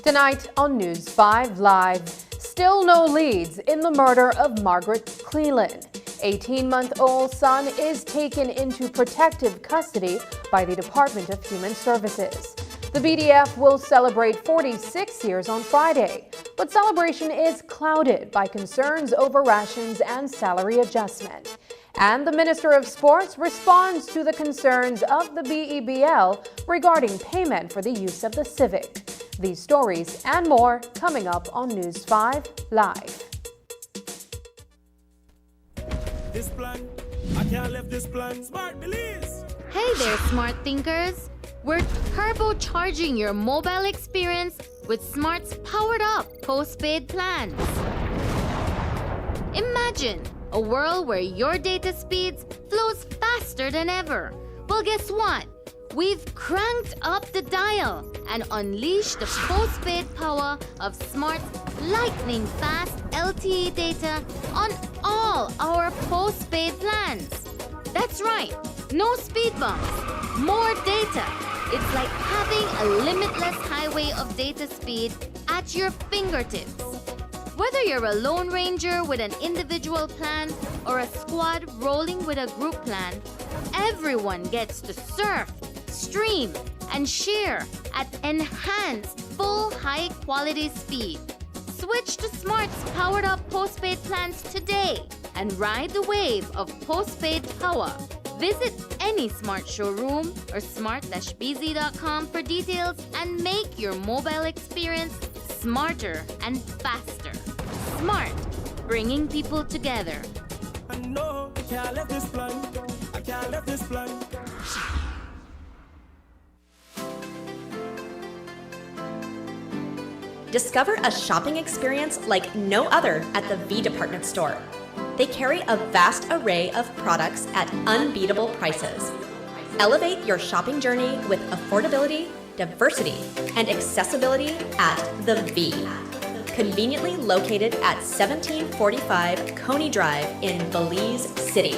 Tonight on News 5 Live, still no leads in the murder of Margaret Cleland. 18-month-old son is taken into protective custody by the Department of Human Services. The BDF will celebrate 46 years on Friday, but celebration is clouded by concerns over rations and salary adjustment. And the Minister of Sports responds to the concerns of the BEBL regarding payment for the use of the Civic. These stories and more coming up on News 5 Live. This plan, I can't leave this plan. Smart Belize. Hey there, smart thinkers. We're turbocharging your mobile experience with Smart's powered up postpaid plans. Imagine a world where your data speeds flows faster than ever. Well, guess what? We've cranked up the dial and unleashed the postpaid power of Smart's lightning-fast LTE data on all our postpaid plans. That's right, no speed bumps, more data. It's like having a limitless highway of data speed at your fingertips. Whether you're a Lone Ranger with an individual plan or a squad rolling with a group plan, everyone gets to surf, stream, and share at enhanced full high-quality speed. Switch to Smart's powered-up postpaid plans today and ride the wave of postpaid power. Visit any Smart showroom or smart-bz.com for details and make your mobile experience smarter and faster. Smart, bringing people together. I know I can't leave this plan. I can't leave this plan. Discover a shopping experience like no other at the V Department Store. They carry a vast array of products at unbeatable prices. Elevate your shopping journey with affordability, diversity, and accessibility at the V. Conveniently located at 1745 Coney Drive in Belize City.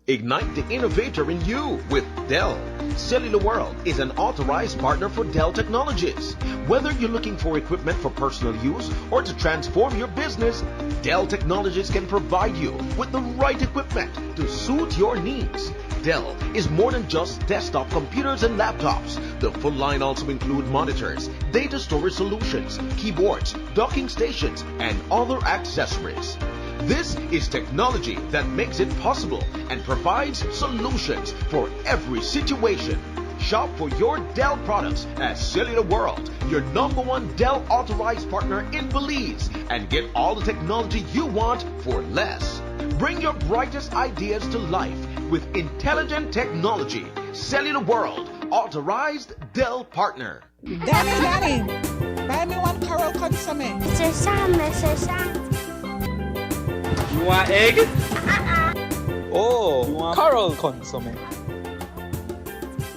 Ignite the innovator in you with Dell. Cellular World is an authorized partner for Dell Technologies. Whether you're looking for equipment for personal use or to transform your business, Dell Technologies can provide you with the right equipment to suit your needs. Dell is more than just desktop computers and laptops. The full line also includes monitors, data storage solutions, keyboards, docking stations, and other accessories. This is technology that makes it possible and provides solutions for every situation. Shop for your Dell products at Cellular World, your #1 Dell authorized partner in Belize, and get all the technology you want for less. Bring your brightest ideas to life with intelligent technology. Cellular World, authorized Dell partner. Daddy, buy me one Coral Consomme. Mr. Sam. You want egg? Oh, you want Coral Consomme.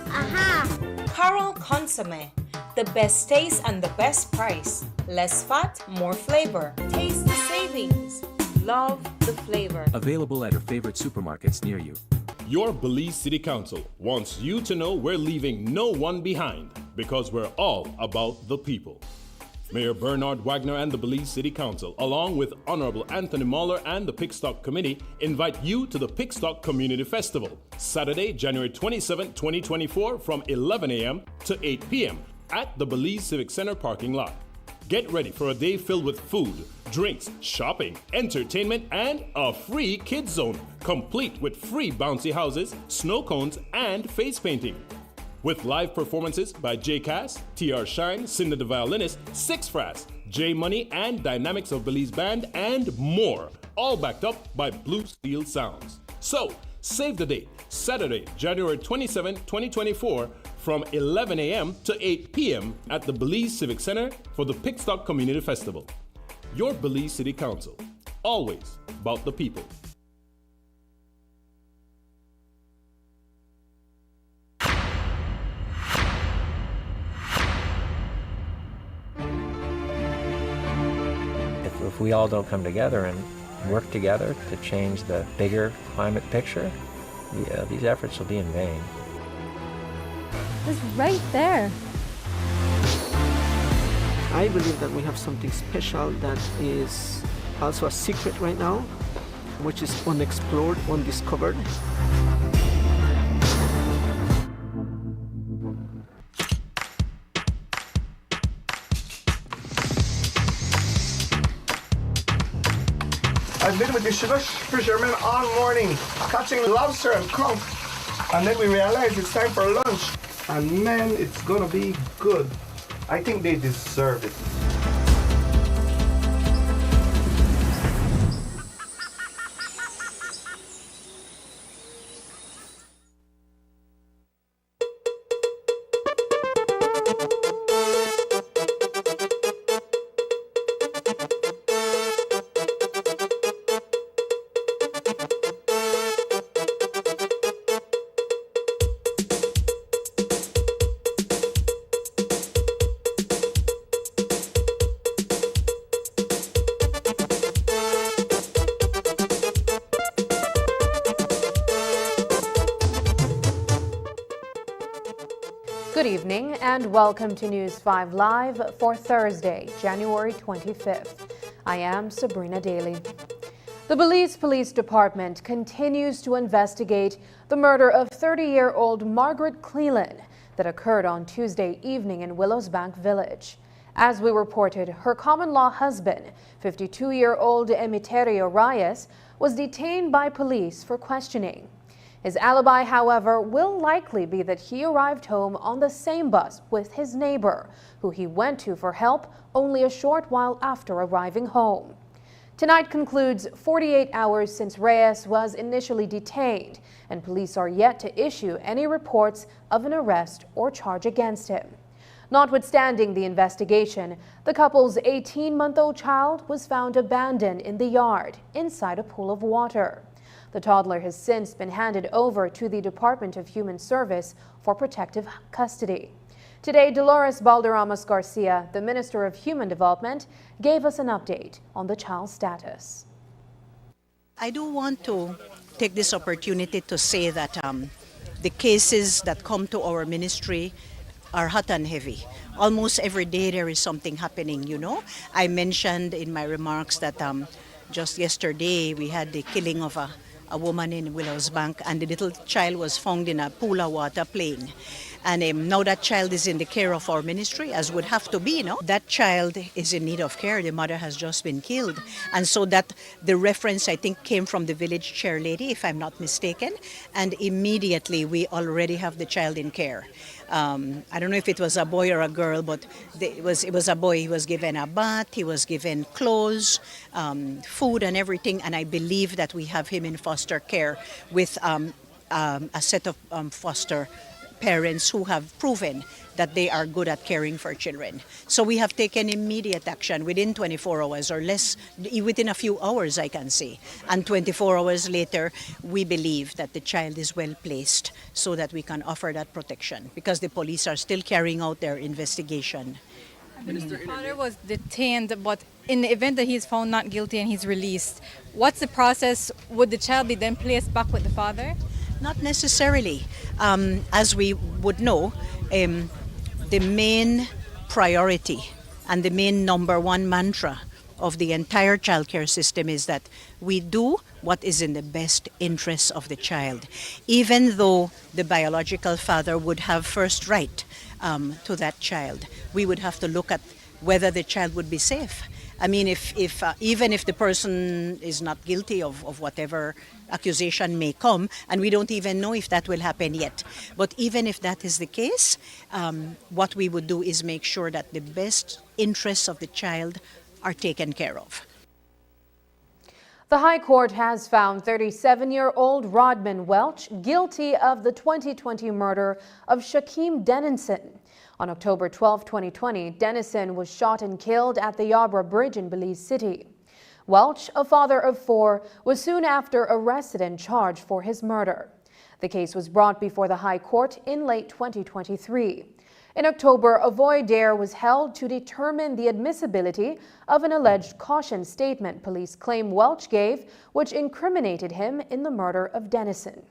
Aha! Coral Consomme. The best taste and the best price. Less fat, more flavor. Taste the savings. Love the flavor. Available at your favorite supermarkets near you. Your Belize City Council wants you to know we're leaving no one behind because we're all about the people. Mayor Bernard Wagner and the Belize City Council, along with Honorable Anthony Mahler and the Pickstock Committee, invite you to the Pickstock Community Festival, Saturday, January 27, 2024, from 11 a.m. to 8 p.m. at the Belize Civic Center parking lot. Get ready for a day filled with food, drinks, shopping, entertainment, and a free kids zone, complete with free bouncy houses, snow cones, and face painting. With live performances by J Cass, TR Shine, Cinda the Violinist, Six Frass, J Money, and Dynamics of Belize Band, and more, all backed up by Blue Steel Sounds. So, save the date, Saturday, January 27, 2024, from 11 a.m. to 8 p.m. at the Belize Civic Center for the Pickstock Community Festival. Your Belize City Council, always about the people. If we all don't come together and work together to change the bigger climate picture, these efforts will be in vain. It's right there. I believe that we have something special that is also a secret right now, which is unexplored, undiscovered. I've been with the sugar fishermen all morning, catching lobster and conch. And then we realized it's time for lunch. And man, it's gonna be good. I think they deserve it. Good evening and welcome to News 5 Live for Thursday, January 25th. I am Sabrina Daly. The Belize Police Department continues to investigate the murder of 30-year-old Margaret Cleland that occurred on Tuesday evening in Willows Bank Village. As we reported, her common-law husband, 52-year-old Emiterio Reyes, was detained by police for questioning. His alibi, however, will likely be that he arrived home on the same bus with his neighbor, who he went to for help only a short while after arriving home. Tonight concludes 48 hours since Reyes was initially detained, and police are yet to issue any reports of an arrest or charge against him. Notwithstanding the investigation, the couple's 18-month-old child was found abandoned in the yard inside a pool of water. The toddler has since been handed over to the Department of Human Service for protective custody. Today, Dolores Balderramos Garcia, the Minister of Human Development, gave us an update on the child's status. I do want to take this opportunity to say that the cases that come to our ministry are hot and heavy. Almost every day there is something happening, you know. I mentioned in my remarks that just yesterday we had the killing of a woman in Willows Bank, and the little child was found in a pool of water playing. And now that child is in the care of our ministry, as would have to be, you know. That child is in need of care. The mother has just been killed. And so that the reference, I think, came from the village chair lady, if I'm not mistaken. And immediately we already have the child in care. I don't know if it was a boy or a girl, but it was a boy. He was given a bath, he was given clothes, food and everything. And I believe that we have him in foster care with a set of foster parents who have proven that they are good at caring for children. So we have taken immediate action within 24 hours or less, within a few hours, I can say. And 24 hours later, we believe that the child is well placed so that we can offer that protection because the police are still carrying out their investigation. The father was detained, but in the event that he's found not guilty and he's released, what's the process? Would the child be then placed back with the father? Not necessarily. As we would know, the main priority and the main number one mantra of the entire child care system is that we do what is in the best interest of the child, even though the biological father would have first right to that child. We would have to look at whether the child would be safe. I mean, even if the person is not guilty of whatever accusation may come, and we don't even know if that will happen yet. But even if that is the case, what we would do is make sure that the best interests of the child are taken care of. The High Court has found 37-year-old Rodman Welch guilty of the 2020 murder of Shaquem Dennison. On October 12, 2020, Dennison was shot and killed at the Yarborough Bridge in Belize City. Welch, a father of 4, was soon after arrested and charged for his murder. The case was brought before the High Court in late 2023. In October, a voir dire was held to determine the admissibility of an alleged caution statement police claim Welch gave, which incriminated him in the murder of Dennison.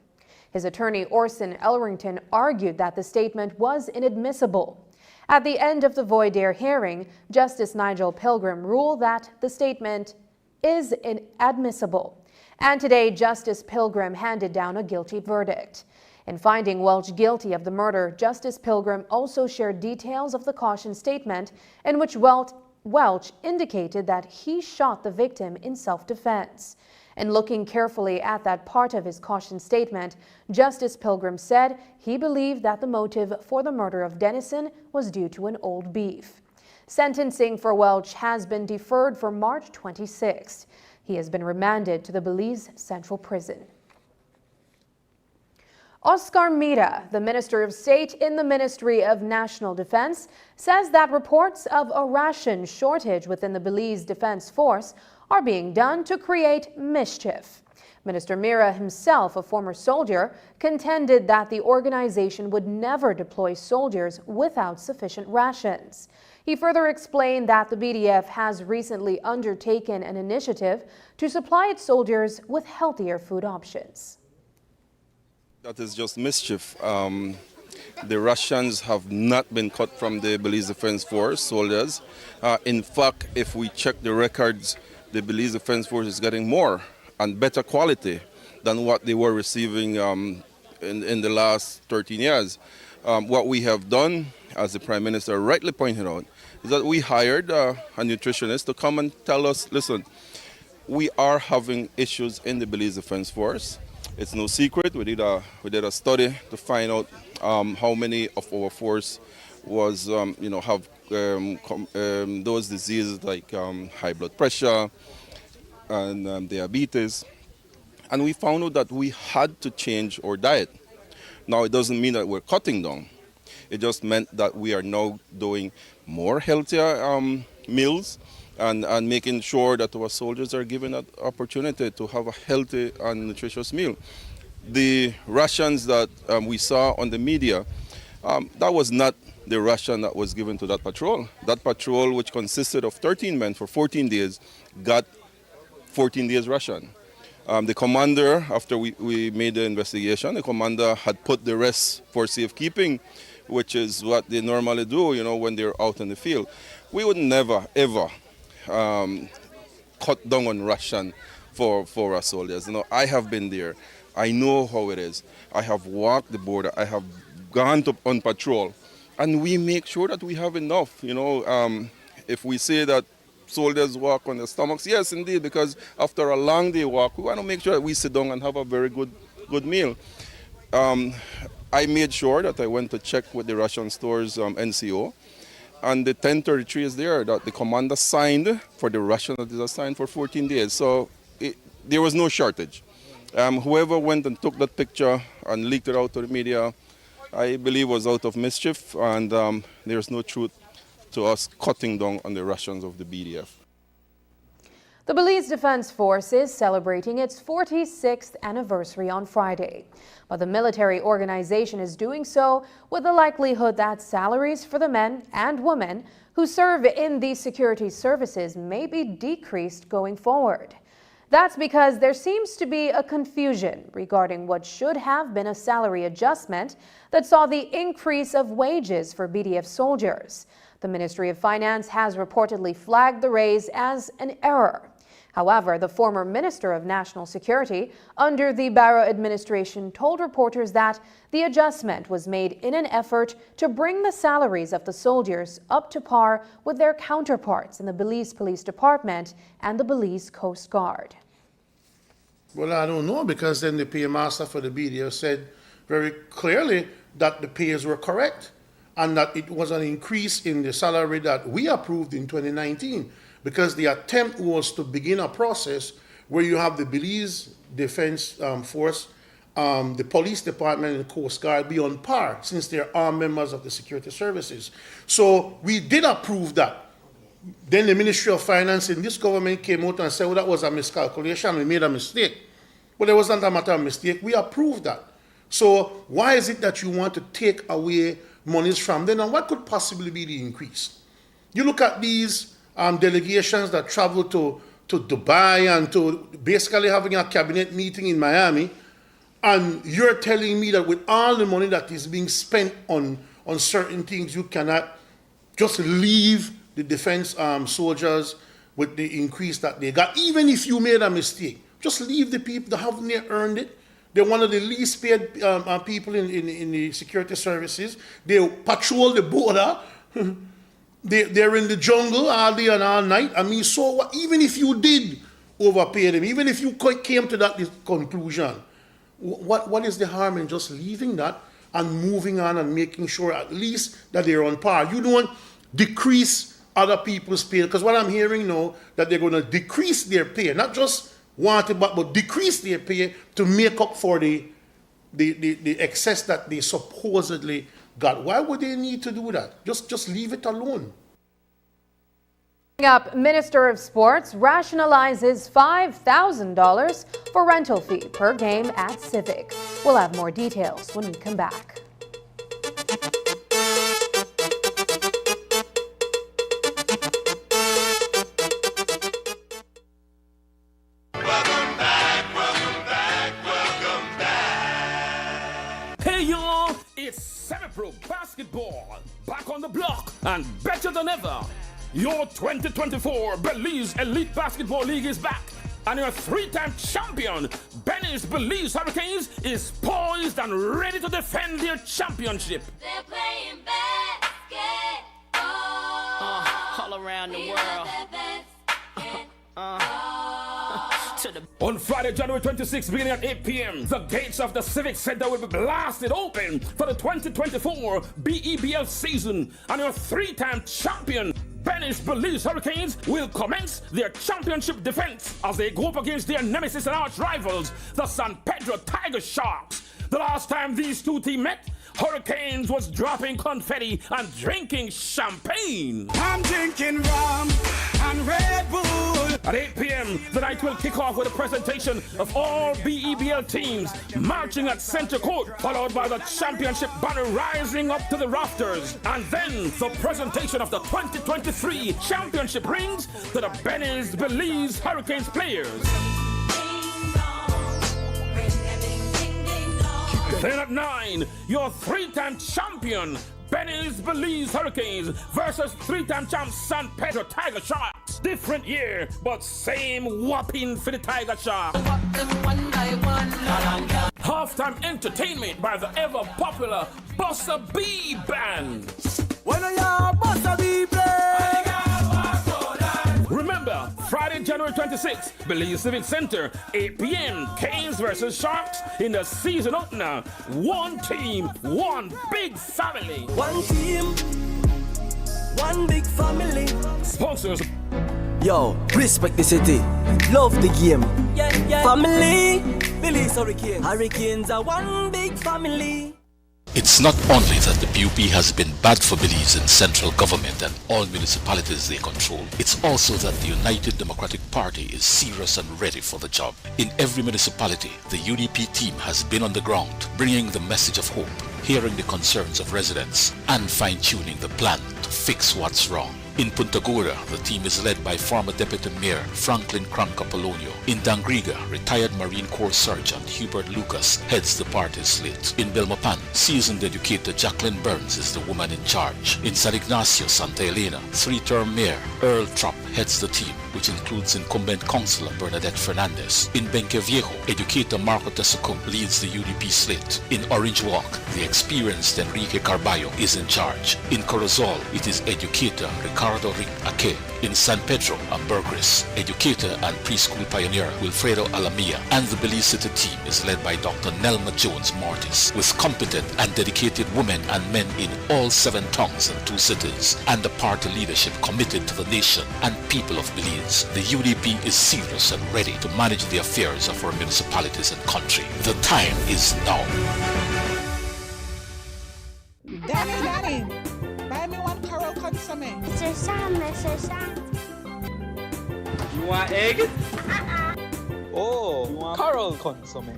His attorney, Orson Elrington, argued that the statement was inadmissible. At the end of the voir dire hearing, Justice Nigel Pilgrim ruled that the statement is inadmissible. And today, Justice Pilgrim handed down a guilty verdict. In finding Welch guilty of the murder, Justice Pilgrim also shared details of the caution statement in which Welch indicated that he shot the victim in self-defense. And looking carefully at that part of his caution statement, Justice Pilgrim said he believed that the motive for the murder of Dennison was due to an old beef. Sentencing for Welch has been deferred for March 26th. He has been remanded to the Belize Central Prison. Oscar Mira, the Minister of State in the Ministry of National Defense, says that reports of a ration shortage within the Belize Defense Force are being done to create mischief. Minister Mira himself, a former soldier, contended that the organization would never deploy soldiers without sufficient rations. He further explained that the BDF has recently undertaken an initiative to supply its soldiers with healthier food options. That is just mischief. The rations have not been cut from the Belize Defense Force soldiers. In fact, if we check the records, the Belize Defense Force is getting more and better quality than what they were receiving in the last 13 years. What we have done, as the Prime Minister rightly pointed out, is that we hired a nutritionist to come and tell us, listen, we are having issues in the Belize Defense Force. It's no secret. We did a study to find out how many of our force was have those diseases like high blood pressure and diabetes, and we found out that we had to change our diet. Now it doesn't mean that we're cutting down. It just meant that we are now doing more healthier meals and making sure that our soldiers are given that opportunity to have a healthy and nutritious meal. The rations that we saw on the media, that was not the ration that was given to that patrol. That patrol, which consisted of 13 men for 14 days, got 14 days ration. The commander, after we made the investigation, the commander had put the rest for safekeeping, which is what they normally do, when they're out in the field. We would never, ever cut down on ration for our soldiers. I have been there. I know how it is. I have walked the border. I have gone on patrol, and we make sure that we have enough. If we say that soldiers walk on their stomachs, yes, indeed, because after a long day walk, we want to make sure that we sit down and have a very good meal. I made sure that I went to check with the ration stores NCO. And the 1033 is there that the commander signed for the ration that is assigned for 14 days. So there was no shortage. Whoever went and took that picture and leaked it out to the media, I believe was out of mischief, and there's no truth to us cutting down on the rations of the BDF. The Belize Defense Force is celebrating its 46th anniversary on Friday. But the military organization is doing so with the likelihood that salaries for the men and women who serve in these security services may be decreased going forward. That's because there seems to be a confusion regarding what should have been a salary adjustment that saw the increase of wages for BDF soldiers. The Ministry of Finance has reportedly flagged the raise as an error. However, the former Minister of National Security under the Barrow administration told reporters that the adjustment was made in an effort to bring the salaries of the soldiers up to par with their counterparts in the Belize Police Department and the Belize Coast Guard. Well, I don't know, because then the paymaster for the BDF said very clearly that the pays were correct and that it was an increase in the salary that we approved in 2019. Because the attempt was to begin a process where you have the Belize Defense Force, the police department and the Coast Guard be on par since they're armed members of the security services. So we did approve that. Then the Ministry of Finance in this government came out and said, well, that was a miscalculation, we made a mistake. But it was not a matter of mistake, we approved that. So why is it that you want to take away monies from them, and what could possibly be the increase? You look at these delegations that travel to Dubai and to basically having a cabinet meeting in Miami, and you're telling me that with all the money that is being spent on certain things, you cannot just leave the defense soldiers with the increase that they got, even if you made a mistake. Just leave the people that haven't earned it. They're one of the least paid people in the security services. They patrol the border. They're in the jungle all day and all night. I mean, so what, even if you did overpay them, even if you came to that conclusion, what is the harm in just leaving that and moving on and making sure at least that they're on par? You don't decrease other people's pay, because what I'm hearing now, that they're going to decrease their pay, not just want it, but decrease their pay to make up for the excess that they supposedly got. Why would they need to do that? Just leave it alone. Up, Minister of Sports rationalizes $5,000 for rental fee per game at Civic. We'll have more details when we come back. Hey y'all, it's Semi-Pro Basketball, back on the block and better than ever. Your 2024 Belize Elite Basketball League is back, and your three-time champion, Benny's Belize Hurricanes, is poised and ready to defend their championship. They're playing basketball all around the world. On Friday, January 26th, beginning at 8 p.m., the gates of the Civic Center will be blasted open for the 2024 BEBL season, and your three-time champion, Benny's Belize Hurricanes, will commence their championship defense as they go up against their nemesis and arch rivals, the San Pedro Tiger Sharks. The last time these two teams met, Hurricanes was dropping confetti and drinking champagne. I'm drinking rum and Red Bull. At 8 p.m., the night will kick off with a presentation of all BEBL teams marching at center court, followed by the championship banner rising up to the rafters, and then the presentation of the 2023 championship rings to the Benny's Belize Hurricanes players. Then at 9, your three-time champion, Benny's Belize Hurricanes versus three-time champ San Pedro Tiger Sharks. Different year, but same whopping for the Tiger Sharks. Halftime entertainment by the ever-popular Bossa B Band. When I am Bossa B play. Remember, Friday, January 26th, Belize Civic Center, 8 p.m., Canes versus Sharks in the season opener. One team, one big family. One team, one big family. Sponsors. Yo, respect the city, love the game. Family, Belize Hurricanes. Hurricanes are one big family. It's not only that the BUP has been bad for Belize in central government and all municipalities they control, it's also that the United Democratic Party is serious and ready for the job. In every municipality, the UDP team has been on the ground, bringing the message of hope, hearing the concerns of residents, and fine-tuning the plan to fix what's wrong. In Punta Gorda, the team is led by former Deputy Mayor Franklin Cranca Polonio. In Dangriga, retired Marine Corps Sergeant Hubert Lucas heads the party slate. In Belmopan, seasoned educator Jacqueline Burns is the woman in charge. In San Ignacio, Santa Elena, three-term Mayor Earl Trapp heads the team, which includes incumbent Councillor Bernadette Fernandez. In Benqueviejo, educator Marco Tesocum leads the UDP slate. In Orange Walk, the experienced Enrique Carballo is in charge. In Corozal, it is educator Ricardo Ricardo Ake. In San Pedro, Ambergris, educator and preschool pioneer Wilfredo Alamia, and the Belize City team is led by Dr. Nelma Jones Mortis, with competent and dedicated women and men in all 7 tongues and 2 cities, and the party leadership committed to the nation and people of Belize. The UDP is serious and ready to manage the affairs of our municipalities and country. The time is now. Danny, buy me 1 Carol consomme. Mr. Sam. You want egg? Oh, you want Carol consomme.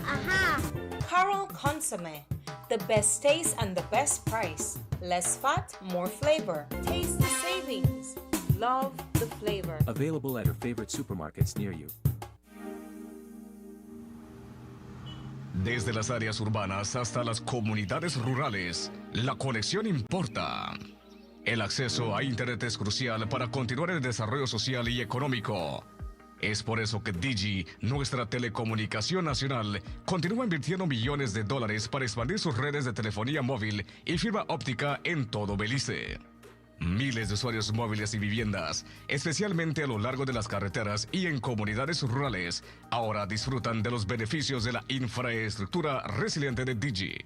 Aha! Carol Consomme. The best taste and the best price. Less fat, more flavor. Taste the savings. Love the flavor. Available at your favorite supermarkets near you. Desde las áreas urbanas hasta las comunidades rurales, la conexión importa. El acceso a Internet es crucial para continuar el desarrollo social y económico. Es por eso que Digi, nuestra telecomunicación nacional, continúa invirtiendo millones de dólares para expandir sus redes de telefonía móvil y fibra óptica en todo Belice. Miles de usuarios móviles y viviendas, especialmente a lo largo de las carreteras y en comunidades rurales, ahora disfrutan de los beneficios de la infraestructura resiliente de Digi.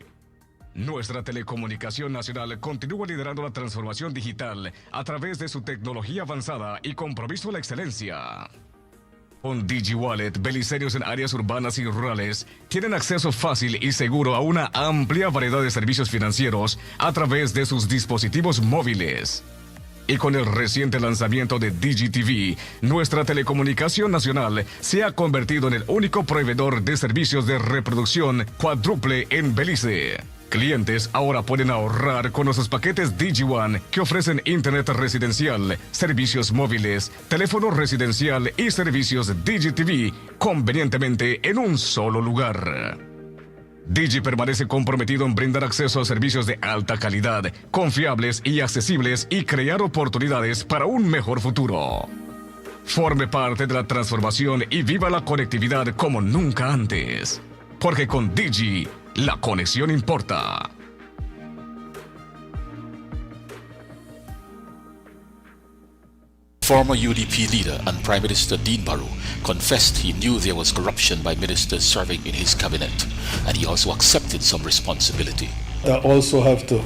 Nuestra telecomunicación nacional continúa liderando la transformación digital a través de su tecnología avanzada y compromiso a la excelencia. Con Digi Wallet, beliceños en áreas urbanas y rurales tienen acceso fácil y seguro a una amplia variedad de servicios financieros a través de sus dispositivos móviles. Y con el reciente lanzamiento de Digi TV, nuestra telecomunicación nacional se ha convertido en el único proveedor de servicios de reproducción cuádruple en Belice. Clientes ahora pueden ahorrar con nuestros paquetes DigiOne que ofrecen internet residencial, servicios móviles, teléfono residencial y servicios DigiTV convenientemente en un solo lugar. Digi permanece comprometido en brindar acceso a servicios de alta calidad, confiables y accesibles y crear oportunidades para un mejor futuro. Forme parte de la transformación y viva la conectividad como nunca antes. Porque con Digi, la conexión importa. Former UDP leader and Prime Minister Dean Barrow confessed he knew there was corruption by ministers serving in his cabinet, and he also accepted some responsibility. I also have to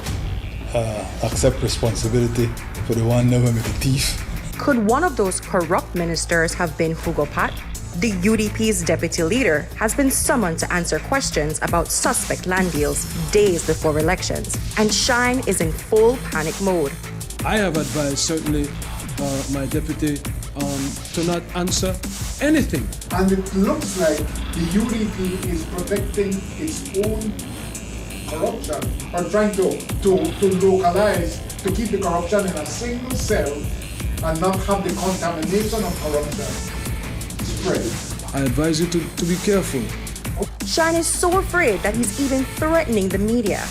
accept responsibility for the one never with the thief. Could one of those corrupt ministers have been Hugo Pat? The UDP's deputy leader has been summoned to answer questions about suspect land deals days before elections, and Shine is in full panic mode. I have advised certainly my deputy to not answer anything. And it looks like the UDP is protecting its own corruption, or trying to localize, to keep the corruption in a single cell and not have the contamination of corruption spread. I advise you to be careful. Shine is so afraid that he's even threatening the media.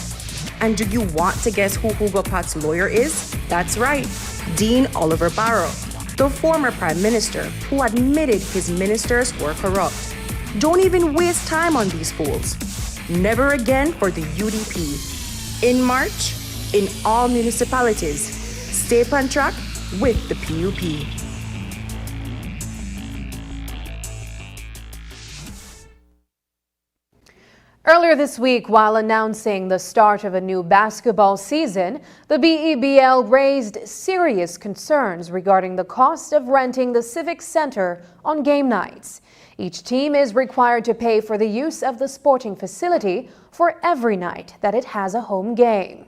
And do you want to guess who Hugo Pat's lawyer is? That's right, Dean Oliver Barrow, the former Prime Minister who admitted his ministers were corrupt. Don't even waste time on these fools. Never again for the UDP. In March, in all municipalities, stay on track with the PUP. Earlier this week, while announcing the start of a new basketball season, the BEBL raised serious concerns regarding the cost of renting the Civic Center on game nights. Each team is required to pay for the use of the sporting facility for every night that it has a home game.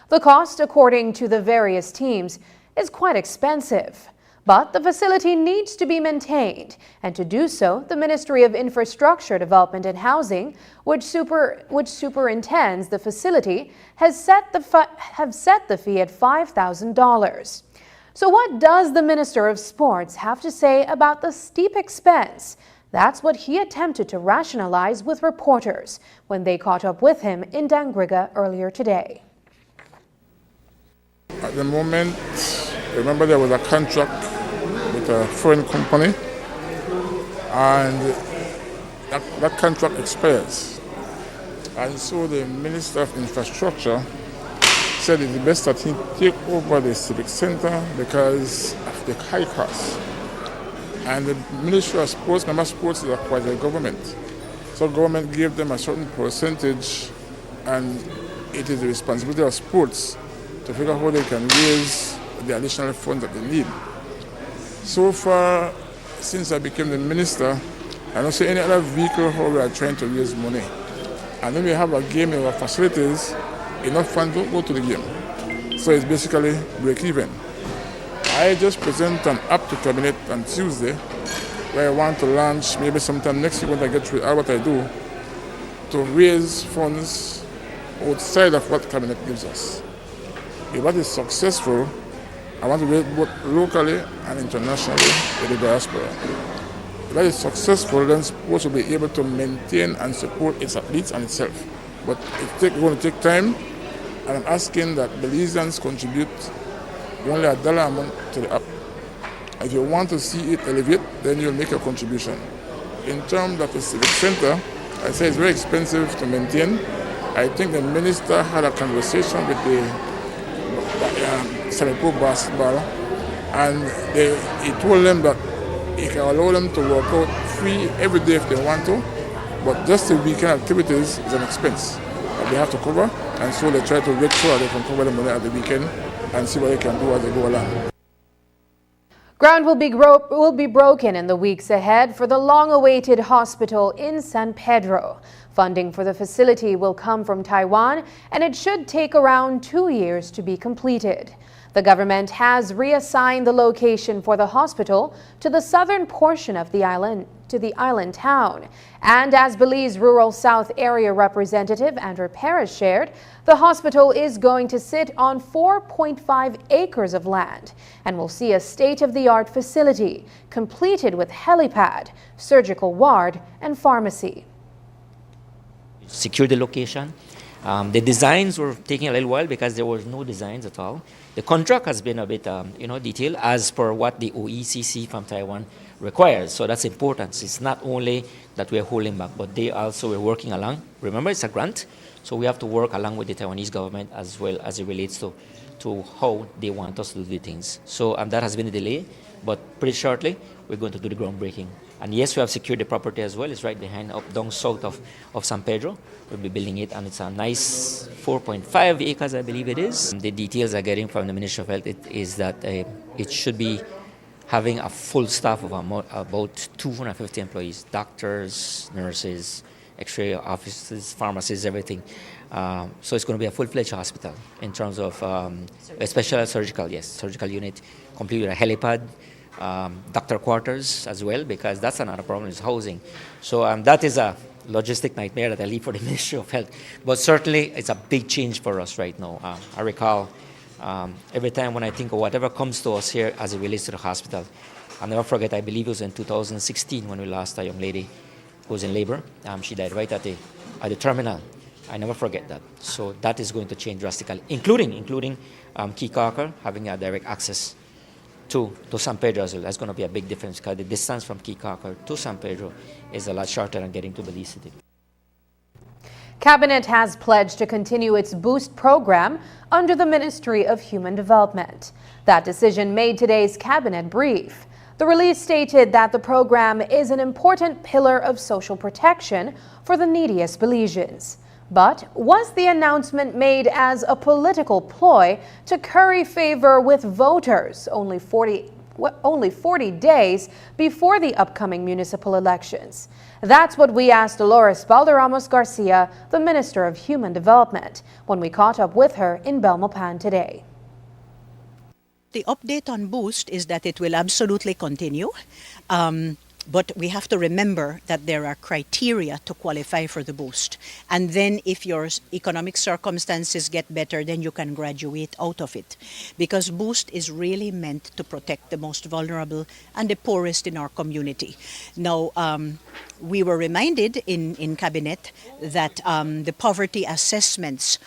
The cost, according to the various teams, is quite expensive. But the facility needs to be maintained, and to do so, the Ministry of Infrastructure Development and Housing, which superintends the facility, have set the fee at $5,000. So what does the Minister of Sports have to say about the steep expense? That's what he attempted to rationalize with reporters when they caught up with him in Dangriga earlier today. At the moment, remember there was a contract with a foreign company, and that contract expires. And so the Minister of Infrastructure said it's best that he take over the Civic Center because of the high cost. And the Ministry of Sports, member sports is a quasi-government. So government gave them a certain percentage, and it is the responsibility of sports to figure out how they can raise the additional funds that they need. So far, since I became the minister, I don't see any other vehicle how we are trying to raise money. And when we have a game in our facilities, enough funds don't go to the game. So it's basically break even. I just present an app to Cabinet on Tuesday where I want to launch maybe sometime next week when I get through what I do to raise funds outside of what Cabinet gives us. If that is successful, I want to raise both locally and internationally with the diaspora. If that is successful, then sports will be able to maintain and support its athletes and itself. But it's going to take time, and I'm asking that Belizeans contribute only $1 a month to the app. If you want to see it elevate, then you'll make a contribution. In terms of the Civic Center, I say it's very expensive to maintain. I think the minister had a conversation with the semi-pro basketball, and he told them that he can allow them to work out free every day if they want to, but just the weekend activities is an expense that they have to cover, and so they try to make sure they can cover the money at the weekend and see what they can do as they go along. Ground will be broken in the weeks ahead for the long-awaited hospital in San Pedro. Funding for the facility will come from Taiwan, and it should take around 2 years to be completed. The government has reassigned the location for the hospital to the southern portion of the island, to the island town. And as Belize Rural South Area Representative Andrew Parrish shared, the hospital is going to sit on 4.5 acres of land and will see a state-of-the-art facility completed with helipad, surgical ward, and pharmacy. Secure the location. The designs were taking a little while because there was no designs at all. The contract has been a bit, detailed as per what the OECC from Taiwan requires. So that's important. It's not only that we're holding back, but they also were working along. Remember, it's a grant, so we have to work along with the Taiwanese government as well as it relates to how they want us to do the things. So that has been a delay, but pretty shortly we're going to do the groundbreaking. And yes, we have secured the property as well. It's right behind, up down south of San Pedro. We'll be building it, and it's a nice 4.5 acres, I believe it is. The details I'm getting from the Ministry of Health is that it should be having a full staff of about 250 employees, doctors, nurses, X-ray offices, pharmacists, everything. So it's going to be a full-fledged hospital in terms of a specialized surgical unit, complete with a helipad, doctor quarters as well, because that's another problem is housing. So that is a logistic nightmare that I leave for the Ministry of Health. But certainly it's a big change for us right now. I recall every time when I think of whatever comes to us here as it relates to the hospital, I'll never forget, I believe it was in 2016 when we lost a young lady who was in labor. She died right at the terminal. I never forget that. So that is going to change drastically, including Keycaulker having a direct access to San Pedro as well. That's going to be a big difference because the distance from Keycaulker to San Pedro is a lot shorter than getting to Belize City. Cabinet has pledged to continue its Boost program under the Ministry of Human Development. That decision made today's Cabinet brief. The release stated that the program is an important pillar of social protection for the neediest Belizeans. But was the announcement made as a political ploy to curry favor with voters only 40 days before the upcoming municipal elections? That's what we asked Dolores Balderramos Garcia, the Minister of Human Development, when we caught up with her in Belmopan today. The update on Boost is that it will absolutely continue. But we have to remember that there are criteria to qualify for the Boost. And then if your economic circumstances get better, then you can graduate out of it. Because Boost is really meant to protect the most vulnerable and the poorest in our community. Now, we were reminded in Cabinet that the poverty assessments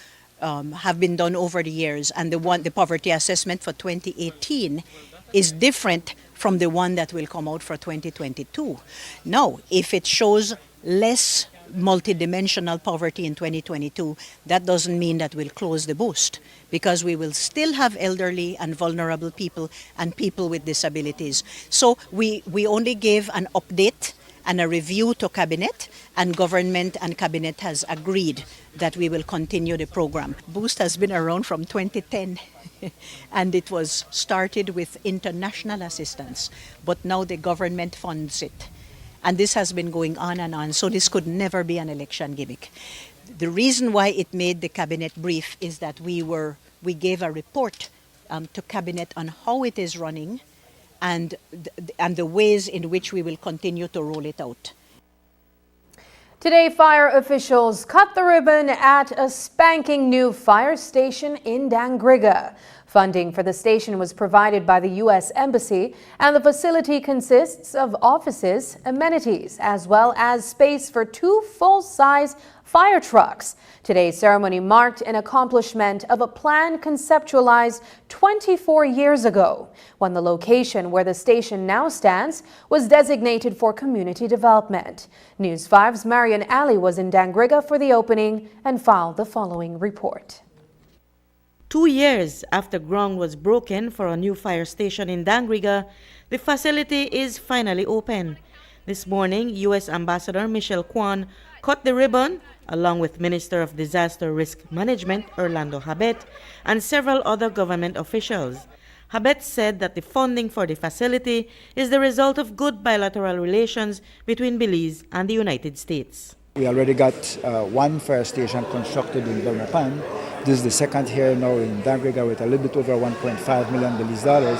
have been done over the years, and the poverty assessment for 2018 is different from the one that will come out for 2022. Now, if it shows less multidimensional poverty in 2022, that doesn't mean that we'll close the boost, because we will still have elderly and vulnerable people and people with disabilities. So we only gave an update and a review to Cabinet, and government and Cabinet has agreed that we will continue the program. Boost has been around from 2010 and it was started with international assistance, but now the government funds it. And this has been going on and on, so this could never be an election gimmick. The reason why it made the Cabinet brief is that we gave a report to Cabinet on how it is running and the ways in which we will continue to roll it out. Today, fire officials cut the ribbon at a spanking new fire station in Dangriga. Funding for the station was provided by the U.S. Embassy, and the facility consists of offices, amenities, as well as space for 2 full-size fire trucks. Today's ceremony marked an accomplishment of a plan conceptualized 24 years ago, when the location where the station now stands was designated for community development. News 5's Marian Ali was in Dangriga for the opening and filed the following report. 2 years after ground was broken for a new fire station in Dangriga, the facility is finally open. This morning, U.S. Ambassador Michelle Kwan cut the ribbon, along with Minister of Disaster Risk Management Orlando Habet and several other government officials. Habet said that the funding for the facility is the result of good bilateral relations between Belize and the United States. We already got 1 fire station constructed in Belmopan. This is the second here now in Dangriga with a little bit over $1.5 million Belize dollars.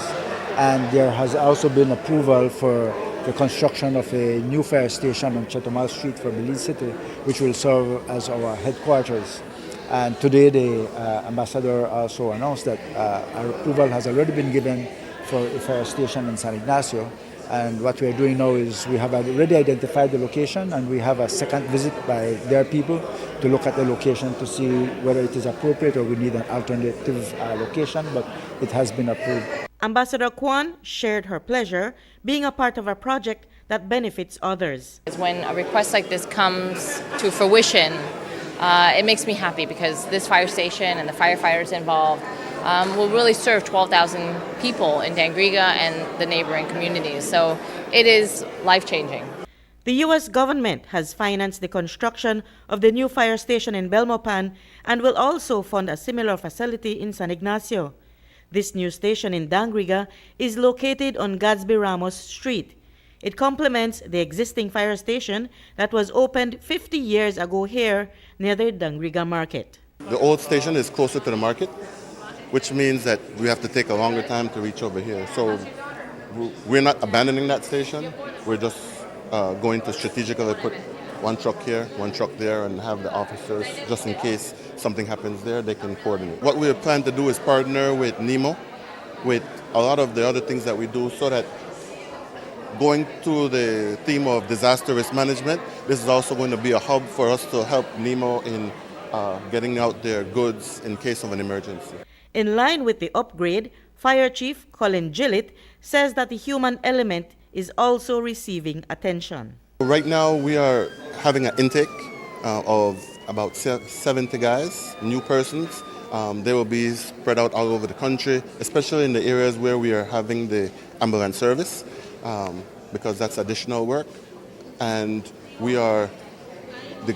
And there has also been approval for the construction of a new fire station on Chetomal Street for Belize City, which will serve as our headquarters. And today the ambassador also announced that our approval has already been given for a fire station in San Ignacio. And what we are doing now is we have already identified the location, and we have a second visit by their people to look at the location to see whether it is appropriate or we need an alternative location, but it has been approved. Ambassador Kwan shared her pleasure being a part of a project that benefits others. When a request like this comes to fruition, it makes me happy because this fire station and the firefighters involved will really serve 12,000 people in Dangriga and the neighboring communities. So it is life-changing. The U.S. government has financed the construction of the new fire station in Belmopan and will also fund a similar facility in San Ignacio. This new station in Dangriga is located on Gadsby Ramos Street. It complements the existing fire station that was opened 50 years ago here near the Dangriga market. The old station is closer to the market, which means that we have to take a longer time to reach over here. So we're not abandoning that station. We're just going to strategically put 1 truck here, 1 truck there, and have the officers, just in case something happens there, they can coordinate. What we plan to do is partner with NEMO, with a lot of the other things that we do, so that going to the theme of disaster risk management, this is also going to be a hub for us to help NEMO in getting out their goods in case of an emergency. In line with the upgrade, Fire Chief Colin Gillett says that the human element is also receiving attention. Right now we are having an intake of about 70 guys, new persons. They will be spread out all over the country, especially in the areas where we are having the ambulance service, because that's additional work. And the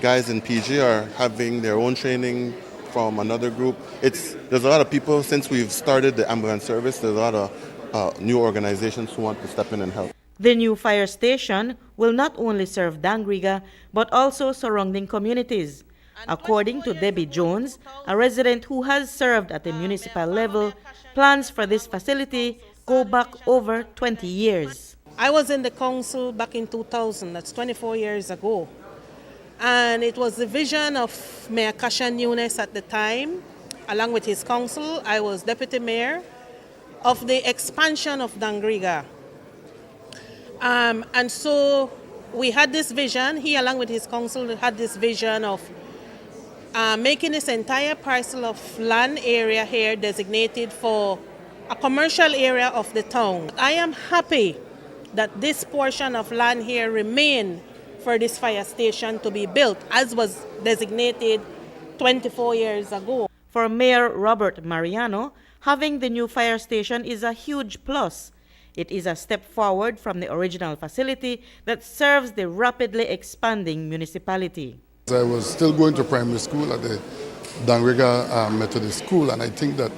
guys in PG are having their own training from another group. There's a lot of people, since we've started the ambulance service, there's a lot of new organizations who want to step in and help. The new fire station will not only serve Dangriga, but also surrounding communities. According to Debbie Jones, a resident who has served at the municipal level, plans for this facility go back over 20 years. I was in the council back in 2000, that's 24 years ago. And it was the vision of Mayor Kashan Nunes at the time, along with his council. I was deputy mayor of the expansion of Dangriga. And so we had this vision, he along with his council had this vision of making this entire parcel of land area here designated for a commercial area of the town. I am happy that this portion of land here remain for this fire station to be built, as was designated 24 years ago. For Mayor Robert Mariano, having the new fire station is a huge plus. It is a step forward from the original facility that serves the rapidly expanding municipality. I was still going to primary school at the Dangriga Methodist School, and I think that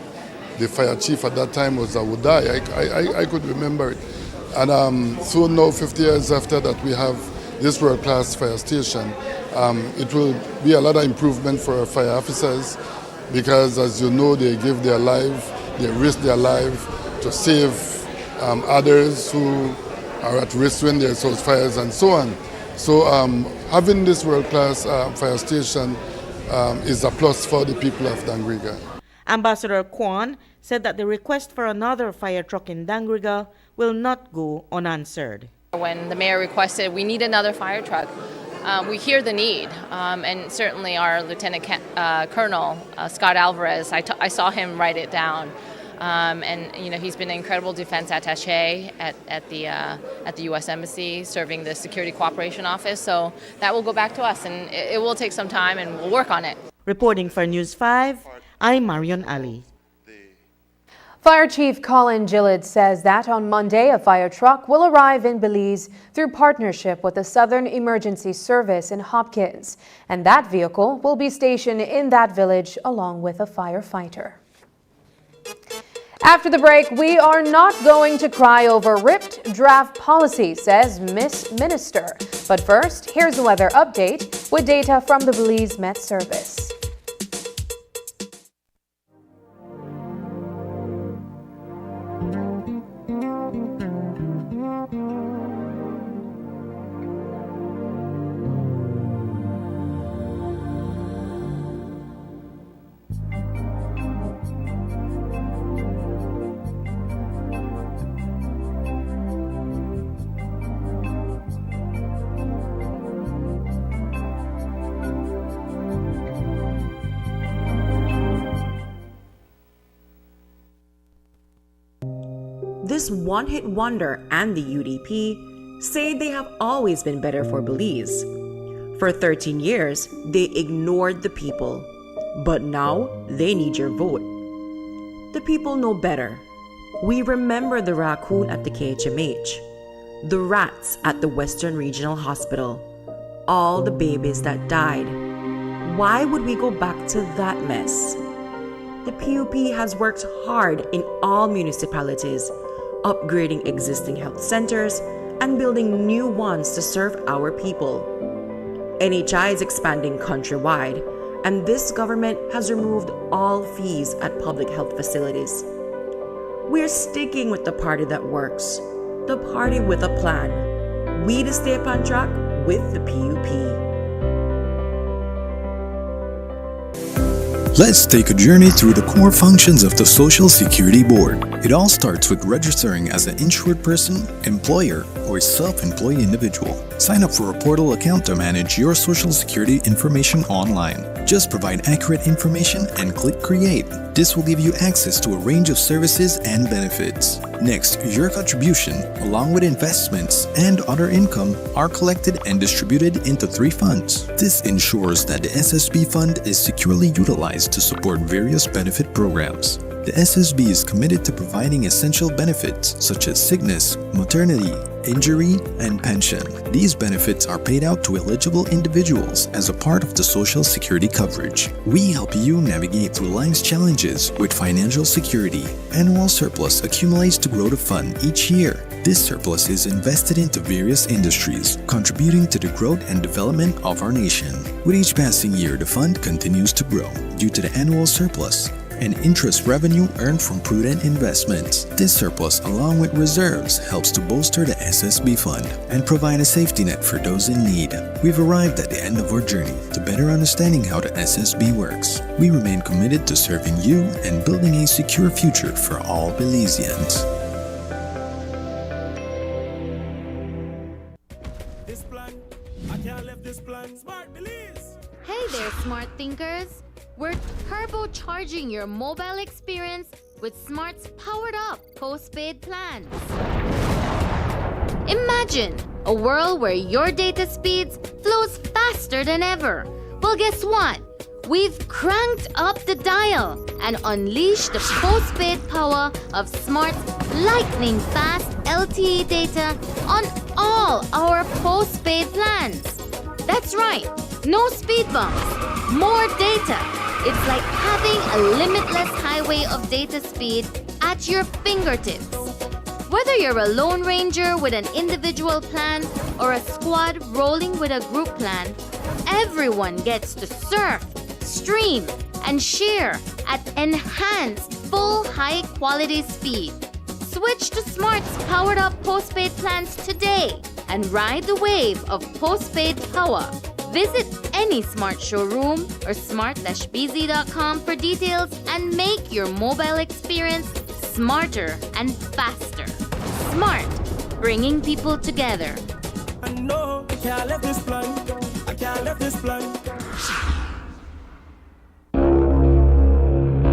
the fire chief at that time was Awudai. I could remember it. And soon now, 50 years after that, we have this world-class fire station. It will be a lot of improvement for our fire officers because, as you know, they give their life, they risk their life to save others who are at risk when there's those fires and so on. So having this world-class fire station is a plus for the people of Dangriga. Ambassador Kwan said that the request for another fire truck in Dangriga will not go unanswered. When the mayor requested we need another fire truck, we hear the need, and certainly our Lieutenant Colonel Scott Alvarez, I saw him write it down, and you know he's been an incredible defense attaché at the U.S. Embassy, serving the Security Cooperation Office. So that will go back to us, and it will take some time, and we'll work on it. Reporting for News 5, I'm Marion Ali. Fire Chief Colin Gillett says that on Monday, a fire truck will arrive in Belize through partnership with the Southern Emergency Service in Hopkins, and that vehicle will be stationed in that village along with a firefighter. After the break, we are not going to cry over ripped draft policy, says Miss Minister. But first, here's the weather update with data from the Belize Met Service. This one-hit wonder and the UDP say they have always been better for Belize. For 13 years, they ignored the people, but now they need your vote. The people know better. We remember the raccoon at the KHMH, the rats at the Western Regional Hospital, all the babies that died. Why would we go back to that mess? The PUP has worked hard in all municipalities, upgrading existing health centers and building new ones to serve our people. NHI is expanding countrywide, and this government has removed all fees at public health facilities. We're sticking with the party that works, the party with a plan. We to stay up on track with the PUP. Let's take a journey through the core functions of the Social Security Board. It all starts with registering as an insured person, employer, or self-employed individual. Sign up for a portal account to manage your Social Security information online. Just provide accurate information and click Create. This will give you access to a range of services and benefits. Next, your contribution, along with investments and other income, are collected and distributed into 3 funds. This ensures that the SSB fund is securely utilized to support various benefit programs. The SSB is committed to providing essential benefits such as sickness, maternity, injury, and pension. These benefits are paid out to eligible individuals as a part of the Social Security coverage. We help you navigate through life's challenges with financial security. Annual surplus accumulates to grow the fund each year. This surplus is invested into various industries, contributing to the growth and development of our nation. With each passing year, the fund continues to grow due to the annual surplus and interest revenue earned from prudent investments. This surplus, along with reserves, helps to bolster the SSB fund and provide a safety net for those in need. We've arrived at the end of our journey to better understanding how the SSB works. We remain committed to serving you and building a secure future for all Belizeans. This plan, I can't leave this plan. Smart Belize! Hey there, smart thinkers! We're turbocharging your mobile experience with Smart's powered up postpaid plans. Imagine A world where your data speeds flows faster than ever. Well, guess what? We've cranked up the dial and unleashed the postpaid power of Smart's lightning-fast LTE data on all our postpaid plans. That's right, no speed bumps, more data. It's like having a limitless highway of data speed at your fingertips. Whether you're a Lone Ranger with an individual plan or a squad rolling with a group plan, everyone gets to surf, stream, and share at enhanced full high-quality speed. Switch to Smart's powered-up postpaid plans today and ride the wave of postpaid power. Visit any Smart showroom or smart-bz.com for details and make your mobile experience smarter and faster. Smart, bringing people together. I know I can't let this plan. I can't let this plan.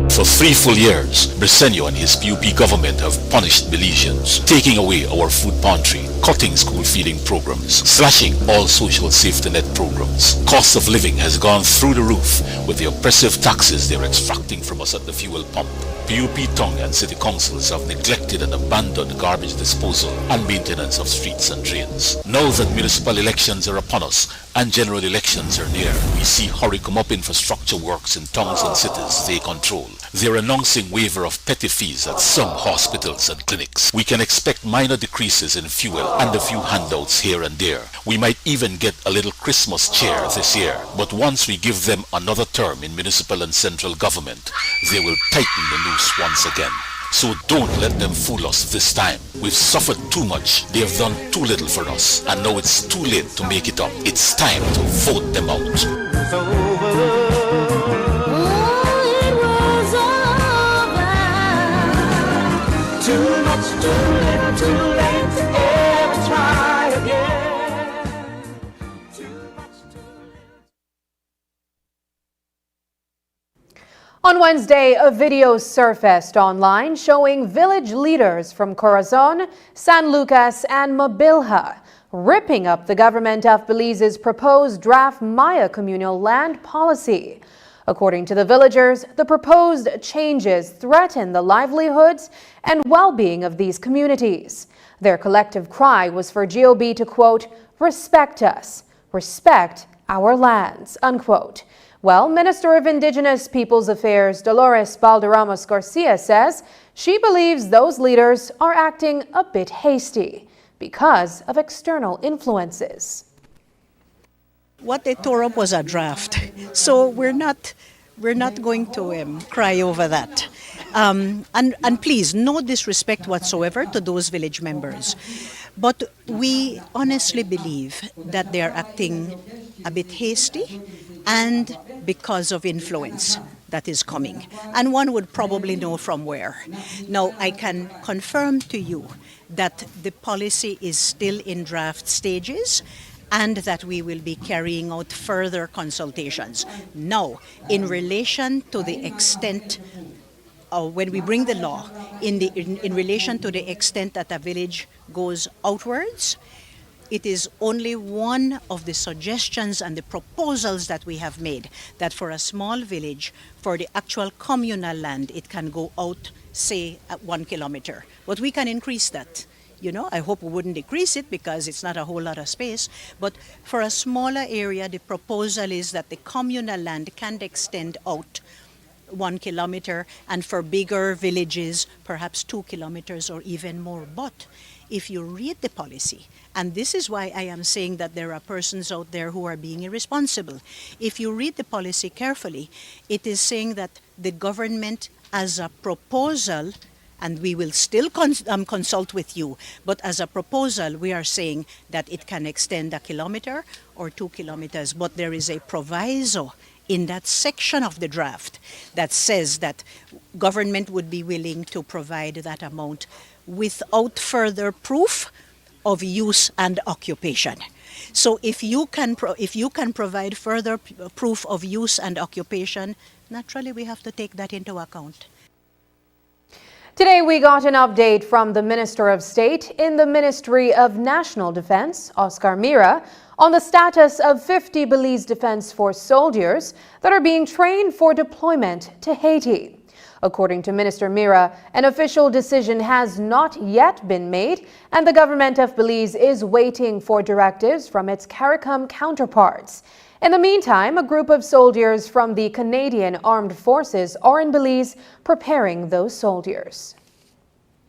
For 3 full years, Briceño and his PUP government have punished Belizeans, taking away our food pantry, cutting school feeding programs, slashing all social safety net programs. Cost of living has gone through the roof with the oppressive taxes they're extracting from us at the fuel pump. PUP Tongue and city councils have neglected and abandoned garbage disposal and maintenance of streets and drains. Now that municipal elections are upon us and general elections are near, we see hurry come up infrastructure works in towns and cities they control. They're announcing waiver of petty fees at some hospitals and clinics. We can expect minor decreases in fuel and a few handouts here and there. We might even get a little Christmas cheer this year. But once we give them another term in municipal and central government, they will tighten the noose once again. So don't let them fool us this time. We've suffered too much, they have done too little for us, and now it's too late to make it up. It's time to vote them out. It's over. Too much, too little, too late to ever try again. On Wednesday, a video surfaced online showing village leaders from Corazon, San Lucas, and Mabilha ripping up the government of Belize's proposed draft Maya communal land policy. According to the villagers, the proposed changes threaten the livelihoods and well-being of these communities. Their collective cry was for GOB to, quote, respect us, respect our lands, unquote. Well, Minister of Indigenous Peoples Affairs Dolores Balderramos Garcia says she believes those leaders are acting a bit hasty because of external influences. What they tore up was a draft, so we're not going to cry over that. And please, no disrespect whatsoever to those village members, but we honestly believe that they are acting a bit hasty and because of influence that is coming, and one would probably know from where. Now, I can confirm to you that the policy is still in draft stages and that we will be carrying out further consultations. Now, in relation to the extent, when we bring the law, in relation to the extent that a village goes outwards, it is only one of the suggestions and the proposals that we have made that for a small village, for the actual communal land, it can go out, say, at 1 kilometer. But we can increase that. You know, I hope we wouldn't decrease it because it's not a whole lot of space. But for a smaller area, the proposal is that the communal land can extend out 1 kilometer, and for bigger villages, perhaps 2 kilometers or even more. But if you read the policy, and this is why I am saying that there are persons out there who are being irresponsible. If you read the policy carefully, it is saying that the government as a proposal, and we will still consult with you, but as a proposal, we are saying that it can extend 1 kilometer or 2 kilometers, but there is a proviso in that section of the draft that says that government would be willing to provide that amount without further proof of use and occupation. So if you can provide further proof of use and occupation, naturally we have to take that into account. Today we got an update from the Minister of State in the Ministry of National Defense, Oscar Mira, on the status of 50 Belize Defense Force soldiers that are being trained for deployment to Haiti. According to Minister Mira, an official decision has not yet been made, and the government of Belize is waiting for directives from its CARICOM counterparts. In the meantime, a group of soldiers from the Canadian Armed Forces are in Belize preparing those soldiers.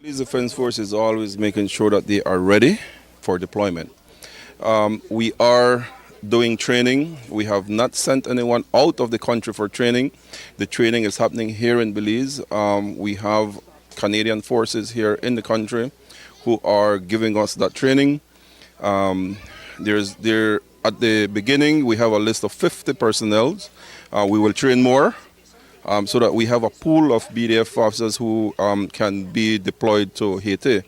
Belize Defense Force is always making sure that they are ready for deployment. We are doing training. We have not sent anyone out of the country for training. The training is happening here in Belize. We have Canadian forces here in the country who are giving us that training. At the beginning, we have a list of 50 personnel. We will train more so that we have a pool of BDF officers who can be deployed to Haiti.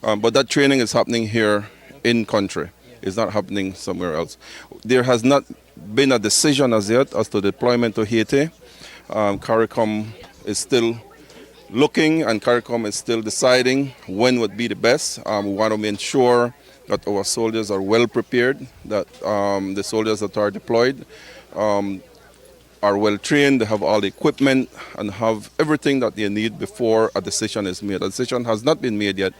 But that training is happening here in country. It's not happening somewhere else. There has not been a decision as yet as to deployment to Haiti. CARICOM is still looking, and CARICOM is still deciding when would be the best. We want to ensure that our soldiers are well prepared, that the soldiers that are deployed are well trained, they have all the equipment and have everything that they need before a decision is made. A decision has not been made yet.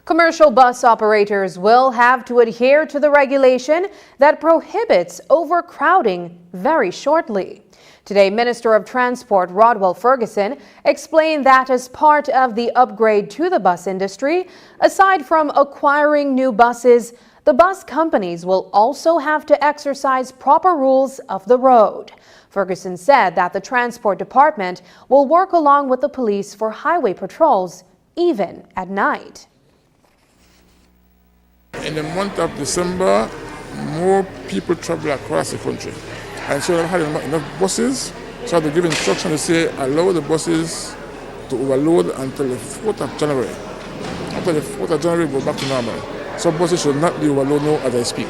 Commercial bus operators will have to adhere to the regulation that prohibits overcrowding very shortly. Today, Minister of Transport Rodwell Ferguson explained that as part of the upgrade to the bus industry, aside from acquiring new buses, the bus companies will also have to exercise proper rules of the road. Ferguson said that the Transport Department will work along with the police for highway patrols, even at night. In the month of December, more people travel across the country. And so they had enough buses, so they give instruction to say allow the buses to overload until the 4th of January. After the 4th of January, go back to normal. So buses should not be overloaded now as I speak.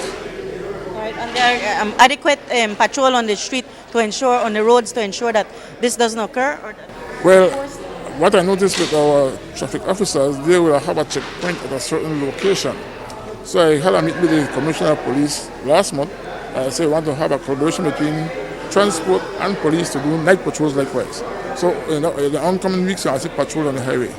Right, and there are adequate patrol on the street to ensure, on the roads to ensure that this doesn't occur? Well, what I noticed with our traffic officers, they will have a checkpoint at a certain location. So I had a meeting with the Commissioner of Police last month. I say we want to have a collaboration between transport and police to do night patrols likewise. So in the oncoming weeks, I'll see patrol on the highway.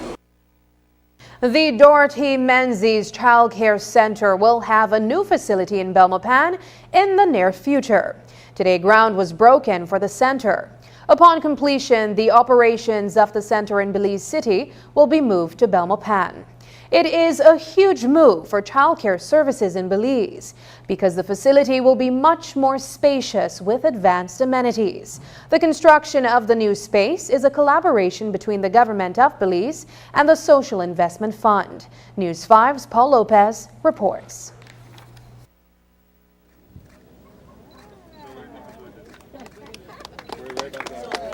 The Dorothy Menzies Child Care Center will have a new facility in Belmopan in the near future. Today, ground was broken for the center. Upon completion, the operations of the center in Belize City will be moved to Belmopan. It is a huge move for childcare services in Belize because the facility will be much more spacious with advanced amenities. The construction of the new space is a collaboration between the government of Belize and the Social Investment Fund. News 5's Paul Lopez reports.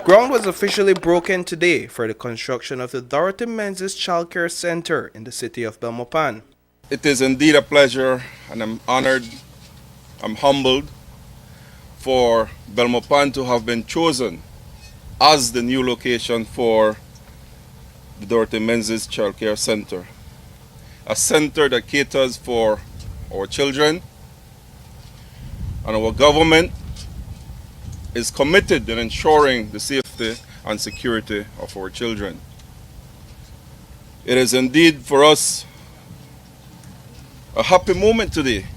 Ground was officially broken today for the construction of the Dorothy Menzies Child Care Center in the city of Belmopan. It is indeed a pleasure, and I'm honored, I'm humbled for Belmopan to have been chosen as the new location for the Dorothy Menzies Child Care Center. A center that caters for our children, and our government is committed in ensuring the safety and security of our children. It is indeed for us a happy moment today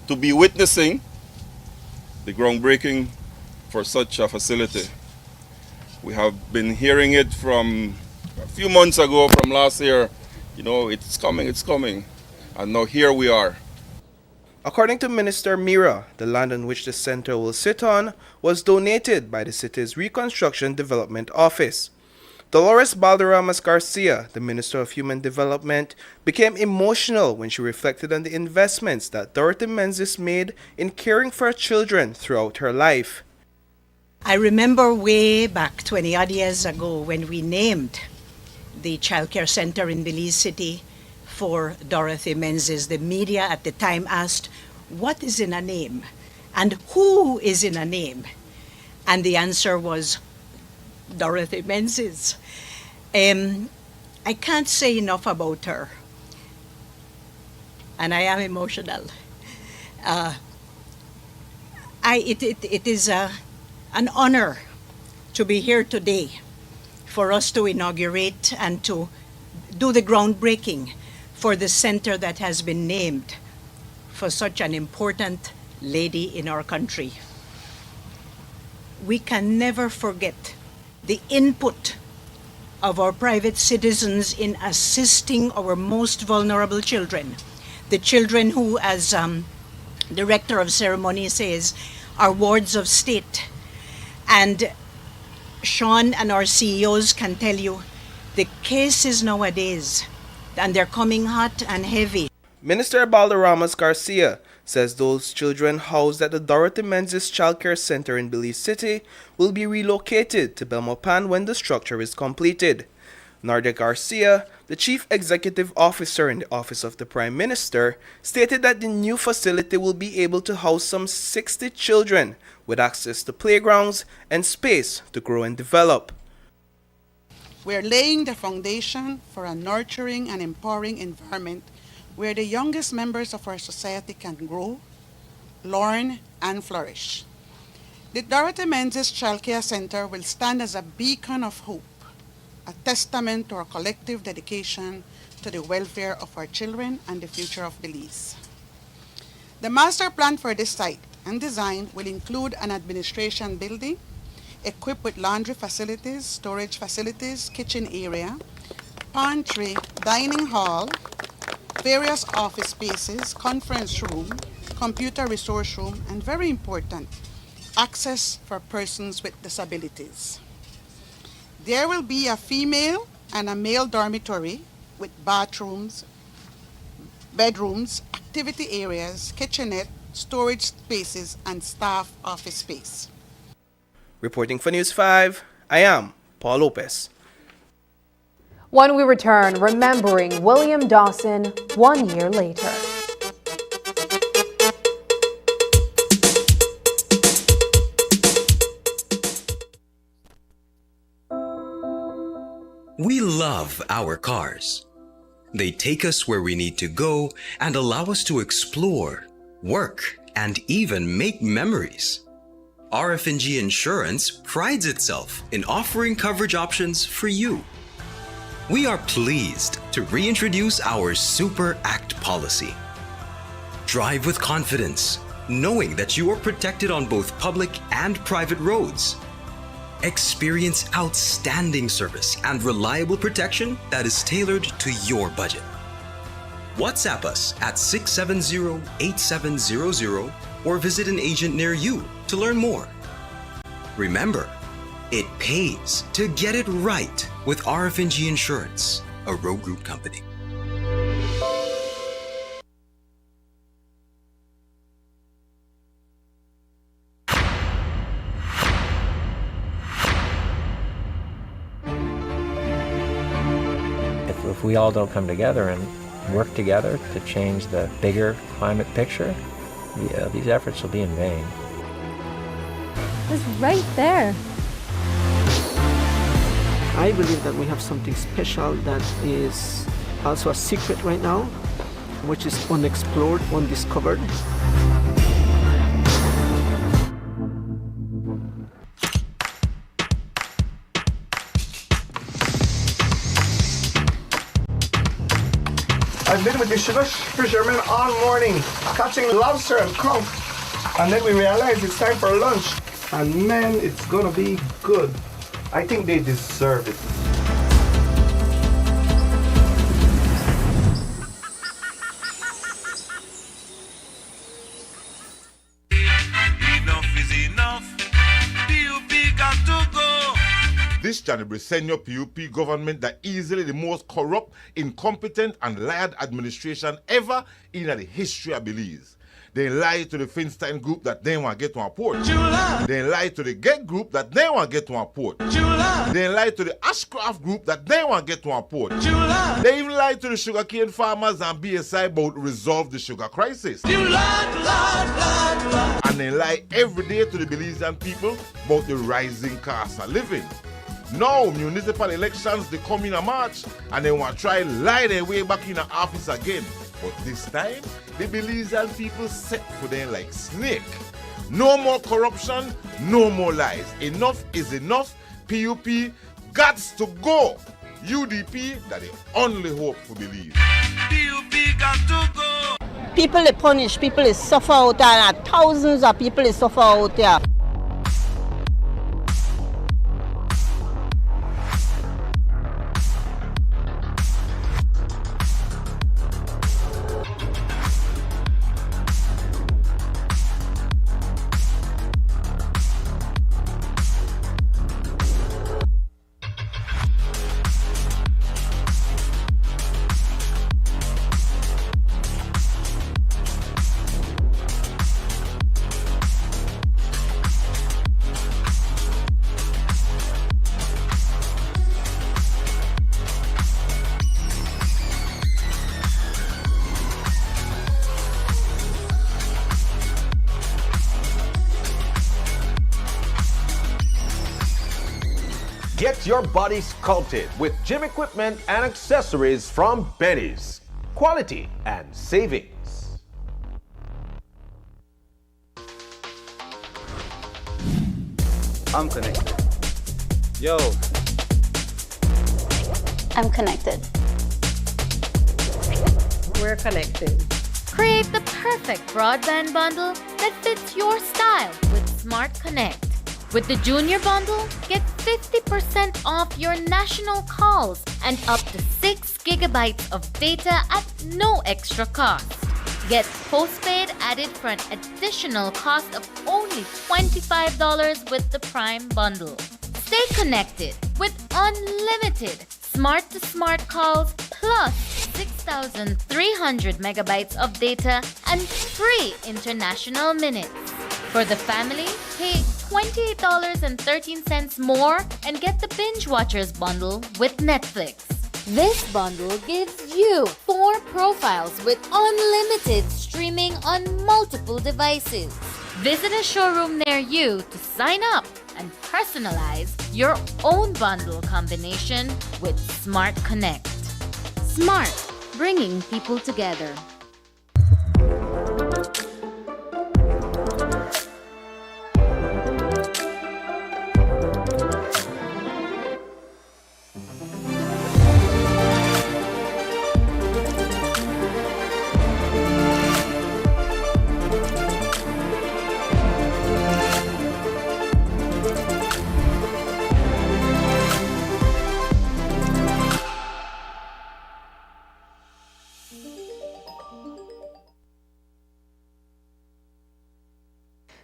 to be witnessing the groundbreaking for such a facility. We have been hearing it from a few months ago, from last year, it's coming, and now here we are. According to Minister Mira, the land on which the center will sit on was donated by the city's Reconstruction Development Office. Dolores Balderamas Garcia, the Minister of Human Development, became emotional when she reflected on the investments that Dorothy Menzies made in caring for children throughout her life. I remember way back 20-odd years ago when we named the Child Care Center in Belize City for Dorothy Menzies. The media at the time asked, what is in a name? And who is in a name? And the answer was Dorothy Menzies. I can't say enough about her, and I am emotional. It is an honor to be here today for us to inaugurate and to do the groundbreaking for the center that has been named for such an important lady in our country. We can never forget the input of our private citizens in assisting our most vulnerable children, the children who, as Director of Ceremony says, are wards of state. And Sean and our CEOs can tell you the cases nowadays, and they're coming hot and heavy. Minister Balderramas Garcia says those children housed at the Dorothy Menzies Child Care Center in Belize City will be relocated to Belmopan when the structure is completed. Nardia Garcia, the Chief Executive Officer in the Office of the Prime Minister, stated that the new facility will be able to house some 60 children with access to playgrounds and space to grow and develop. We're laying the foundation for a nurturing and empowering environment where the youngest members of our society can grow, learn, and flourish. The Dorothy Menzies Child Care Center will stand as a beacon of hope, a testament to our collective dedication to the welfare of our children and the future of Belize. The master plan for this site and design will include an administration building equipped with laundry facilities, storage facilities, kitchen area, pantry, dining hall, various office spaces, conference room, computer resource room, and very important, access for persons with disabilities. There will be a female and a male dormitory with bathrooms, bedrooms, activity areas, kitchenette, storage spaces, and staff office space. Reporting for News 5, I am Paul Lopez. When we return, remembering William Dawson 1 year later. We love our cars. They take us where we need to go and allow us to explore, work, and even make memories. RF&G Insurance prides itself in offering coverage options for you. We are pleased to reintroduce our Super Act policy. Drive with confidence, knowing that you are protected on both public and private roads. Experience outstanding service and reliable protection that is tailored to your budget. WhatsApp us at 670-8700 or visit an agent near you to learn more. Remember, it pays to get it right with RF&G Insurance, a Road Group company. If we all don't come together and work together to change the bigger climate picture, these efforts will be in vain. It's right there. I believe that we have something special that is also a secret right now, which is unexplored, undiscovered. I've been with the sugar fishermen all morning, catching lobster and conch, and then we realized it's time for lunch. And man, it's gonna be good. I think they deserve it. Enough is enough. PUP got to go. This January senior PUP government that easily the most corrupt, incompetent and lied administration ever in the history of Belize. They lied to the Finstein group that they want to get to our port. They lied to the Get group that they want to get to our port. They lied to the Ashcraft group that they want to get to our port. They even lied to the sugarcane farmers and BSI about resolve the sugar crisis. And they lie every day to the Belizean people about the rising cost of living. Now, municipal elections, they come in a March and they want to try lie their way back in the office again. But this time, the Belizean people set for them like snake. No more corruption, no more lies. Enough is enough. PUP gots to go. UDP, that the only hope for Belize. PUP got to go. People is punished, people is suffer out there, and thousands of people is suffer out there. Get your body sculpted with gym equipment and accessories from Benny's. Quality and savings. I'm connected. Yo. I'm connected. We're connected. Create the perfect broadband bundle that fits your style with Smart Connect. With the Junior Bundle, get 50% off your national calls and up to 6 gigabytes of data at no extra cost. Get postpaid added for an additional cost of only $25 with the Prime Bundle. Stay connected with unlimited smart-to-smart calls plus 6,300 megabytes of data and free international minutes. For the family, pay $28.13 more and get the Binge Watchers bundle with Netflix. This bundle gives you 4 profiles with unlimited streaming on multiple devices. Visit a showroom near you to sign up and personalize your own bundle combination with Smart Connect. Smart, bringing people together.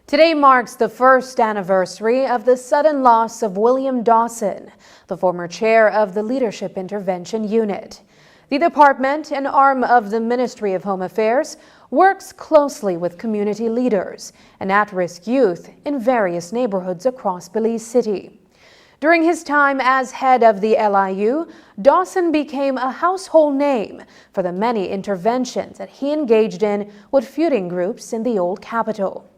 Today marks the first anniversary of the sudden loss of William Dawson, the former chair of the Leadership Intervention Unit. The department, an arm of the Ministry of Home Affairs, works closely with community leaders and at-risk youth in various neighborhoods across Belize City. During his time as head of the LIU, Dawson became a household name for the many interventions that he engaged in with feuding groups in the old capital.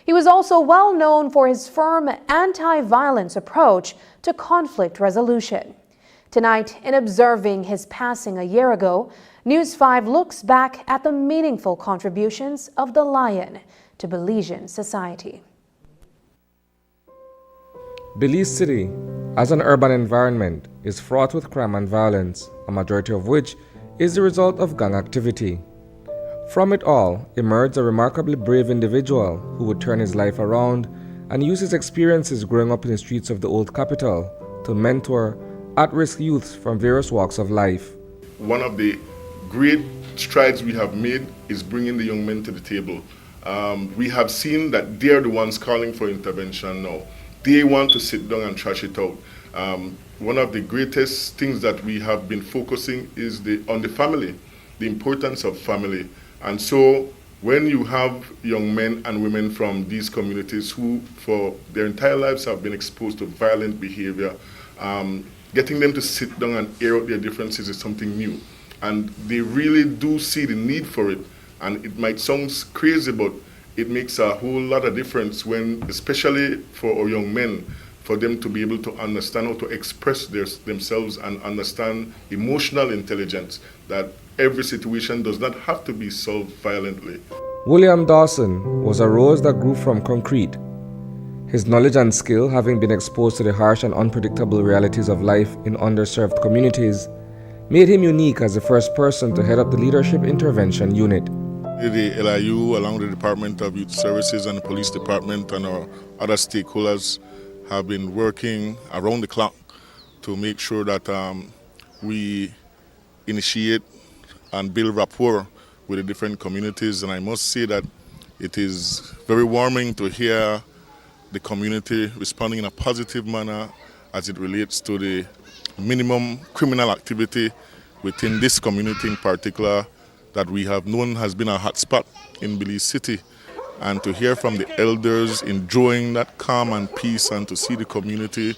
He was also well known for his firm anti-violence approach to conflict resolution. Tonight, in observing his passing a year ago, News 5 looks back at the meaningful contributions of the Lion to Belizean society. Belize City, as an urban environment, is fraught with crime and violence, a majority of which is the result of gang activity. From it all emerged a remarkably brave individual who would turn his life around and use his experiences growing up in the streets of the old capital to mentor at-risk youths from various walks of life. One of the great strides we have made is bringing the young men to the table. We have seen that they are the ones calling for intervention now. They want to sit down and trash it out. One of the greatest things that we have been focusing is on the family, the importance of family. And so when you have young men and women from these communities who for their entire lives have been exposed to violent behavior, getting them to sit down and air out their differences is something new. And they really do see the need for it. And it might sound crazy, but it makes a whole lot of difference when, especially for our young men, for them to be able to understand how to express themselves and understand emotional intelligence, that every situation does not have to be solved violently. William Dawson was a rose that grew from concrete. His knowledge and skill, having been exposed to the harsh and unpredictable realities of life in underserved communities, made him unique as the first person to head up the Leadership Intervention Unit. The LIU, along with the Department of Youth Services and the Police Department and our other stakeholders, have been working around the clock to make sure that we initiate and build rapport with the different communities. And I must say that it is very warming to hear the community responding in a positive manner as it relates to the minimum criminal activity within this community in particular that we have known has been a hotspot in Belize City. And to hear from the elders enjoying that calm and peace and to see the community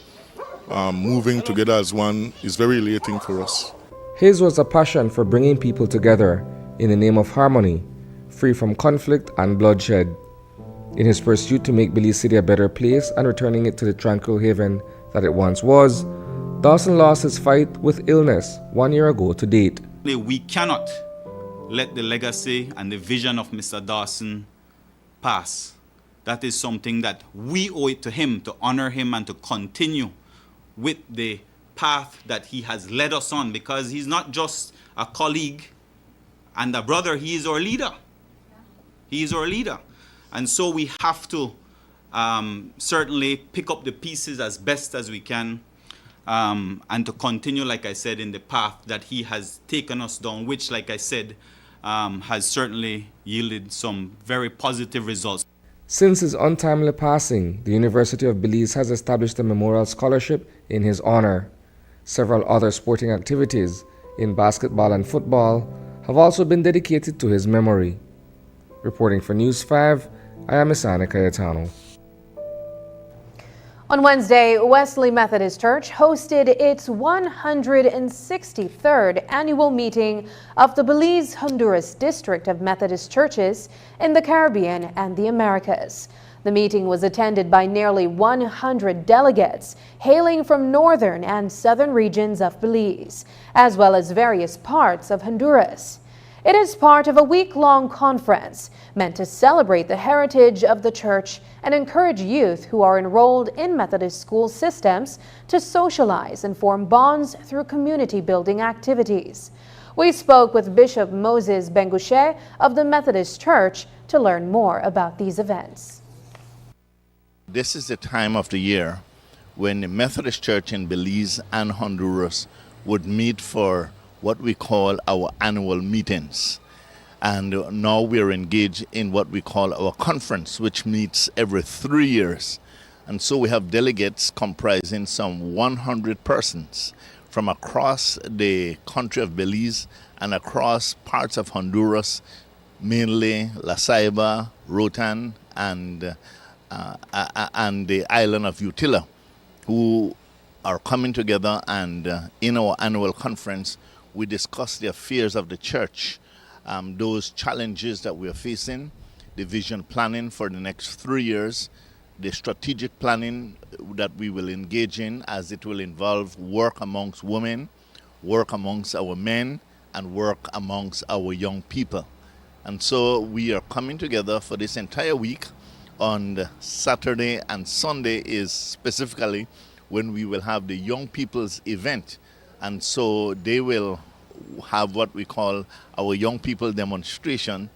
moving together as one is very elating for us. His was a passion for bringing people together in the name of harmony, free from conflict and bloodshed. In his pursuit to make Belize City a better place and returning it to the tranquil haven that it once was, Dawson lost his fight with illness 1 year ago to date. We cannot let the legacy and the vision of Mr. Dawson pass. That is something that we owe it to him, to honor him and to continue with the path that he has led us on, because he's not just a colleague and a brother, he is our leader. He is our leader. And so we have to certainly pick up the pieces as best as we can and to continue, like I said, in the path that he has taken us down, which, like I said, has certainly yielded some very positive results. Since his untimely passing, the University of Belize has established a memorial scholarship in his honor. Several other sporting activities in basketball and football have also been dedicated to his memory. Reporting for News 5, I am Isani Cayetano. On Wednesday, Wesley Methodist Church hosted its 163rd annual meeting of the Belize Honduras District of Methodist Churches in the Caribbean and the Americas. The meeting was attended by nearly 100 delegates hailing from northern and southern regions of Belize, as well as various parts of Honduras. It is part of a week-long conference meant to celebrate the heritage of the church and encourage youth who are enrolled in Methodist school systems to socialize and form bonds through community-building activities. We spoke with Bishop Moses Bengushe of the Methodist Church to learn more about these events. This is the time of the year when the Methodist Church in Belize and Honduras would meet for what we call our annual meetings. And now we're engaged in what we call our conference, which meets every 3 years. And so we have delegates comprising some 100 persons from across the country of Belize and across parts of Honduras, mainly La Ceiba, Roatan, and the island of Utila, who are coming together, and in our annual conference we discuss the affairs of the church, those challenges that we are facing, the vision planning for the next 3 years, the strategic planning that we will engage in, as it will involve work amongst women, work amongst our men, and work amongst our young people. And so we are coming together for this entire week. On the Saturday and Sunday is specifically when we will have the young people's event. And so they will have what we call our young people demonstration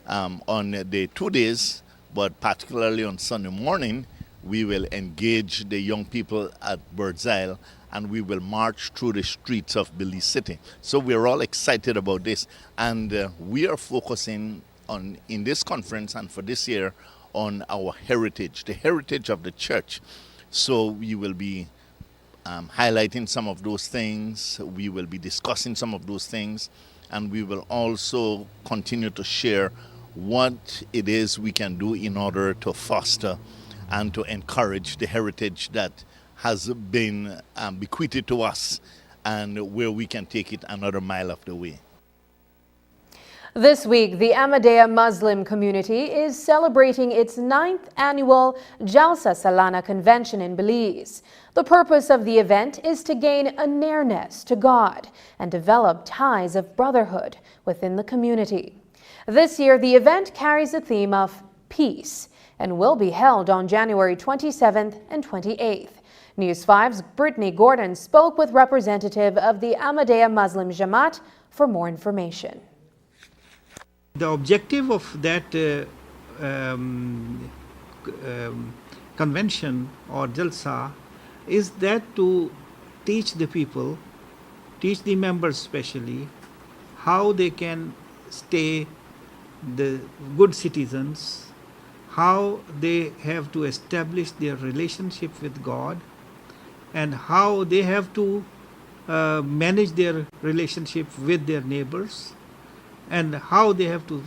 on the 2 days, but particularly on Sunday morning, we will engage the young people at Birds Isle and we will march through the streets of Belize City. So we're all excited about this, and we are focusing on, in this conference and for this year, on our heritage, the heritage of the church. So we will be highlighting some of those things, we will be discussing some of those things, and we will also continue to share what it is we can do in order to foster and to encourage the heritage that has been bequeathed to us, and where we can take it another mile of the way. This week, the Ahmadiyya Muslim community is celebrating its 9th annual Jalsa Salana convention in Belize. The purpose of the event is to gain a nearness to God and develop ties of brotherhood within the community. This year, the event carries a theme of peace and will be held on January 27th and 28th. News 5's Brittany Gordon spoke with representative of the Ahmadiyya Muslim Jamaat for more information. The objective of that convention or Jalsa is that to teach the people, teach the members especially, how they can stay the good citizens, how they have to establish their relationship with God, and how they have to manage their relationship with their neighbors, and how they have to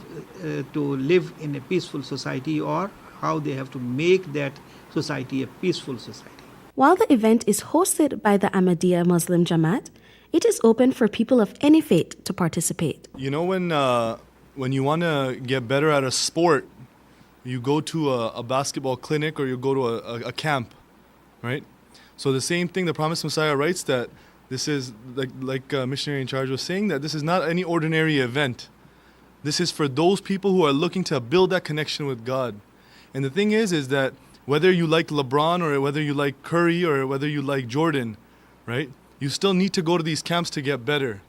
live in a peaceful society, or how they have to make that society a peaceful society. While the event is hosted by the Ahmadiyya Muslim Jamaat, it is open for people of any faith to participate. You know, when you want to get better at a sport, you go to a basketball clinic or you go to a camp, right? So the same thing, the Promised Messiah writes that this is, like Missionary in Charge was saying, that this is not any ordinary event. This is for those people who are looking to build that connection with God. And the thing is that whether you like LeBron or whether you like Curry or whether you like Jordan, right? You still need to go to these camps to get better.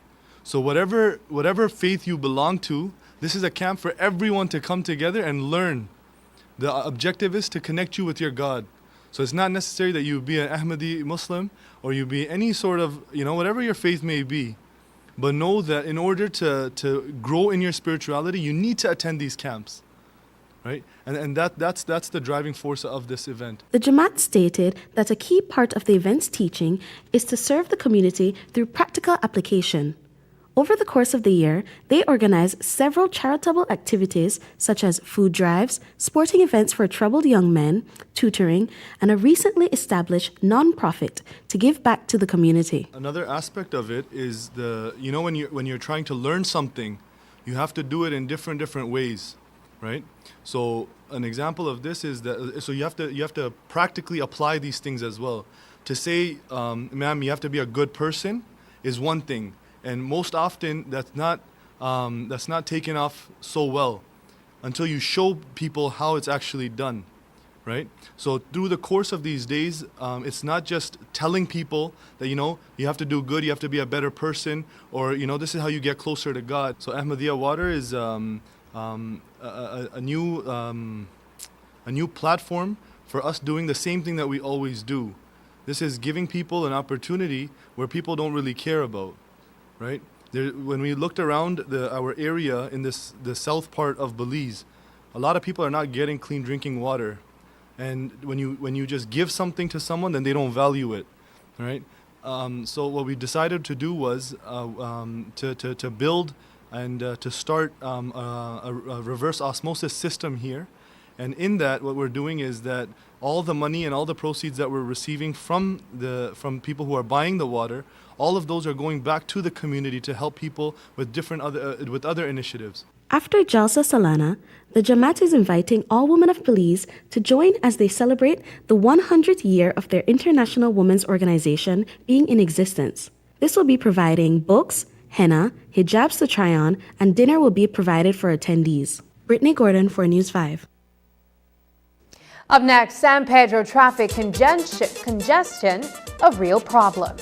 So whatever faith you belong to, this is a camp for everyone to come together and learn. The objective is to connect you with your God. So it's not necessary that you be an Ahmadi Muslim or you be any sort of, whatever your faith may be. But know that in order to grow in your spirituality, you need to attend these camps, right? And that's the driving force of this event. The Jamaat stated that a key part of the event's teaching is to serve the community through practical application. Over the course of the year, they organize several charitable activities such as food drives, sporting events for troubled young men, tutoring, and a recently established non-profit to give back to the community. Another aspect of it is when you're trying to learn something, you have to do it in different ways, right? So an example of this is that you have to practically apply these things as well. To say, ma'am, you have to be a good person is one thing. And most often, that's not taken off so well until you show people how it's actually done, right? So through the course of these days, it's not just telling people that, you have to do good, you have to be a better person, or, this is how you get closer to God. So Ahmadiyya Water is a new platform for us doing the same thing that we always do. This is giving people an opportunity where people don't really care about. Right? When we looked around our area in the south part of Belize, a lot of people are not getting clean drinking water. And when you just give something to someone, then they don't value it. Right? So what we decided to do was to build and to start a reverse osmosis system here. And in that, what we're doing is that all the money and all the proceeds that we're receiving from people who are buying the water, all of those are going back to the community to help people with other initiatives. After Jalsa Salana, the Jamaat is inviting all women of Belize to join as they celebrate the 100th year of their International Women's Organization being in existence. This will be providing books, henna, hijabs to try on, and dinner will be provided for attendees. Brittany Gordon for News 5. Up next, San Pedro traffic congestion, a real problem.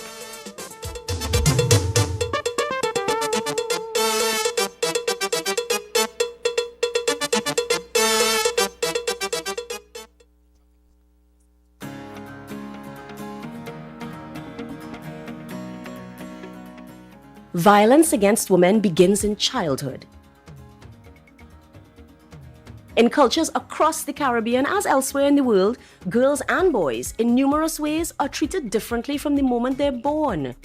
Violence against women begins in childhood. In cultures across the Caribbean, as elsewhere in the world, girls and boys in numerous ways are treated differently from the moment they're born.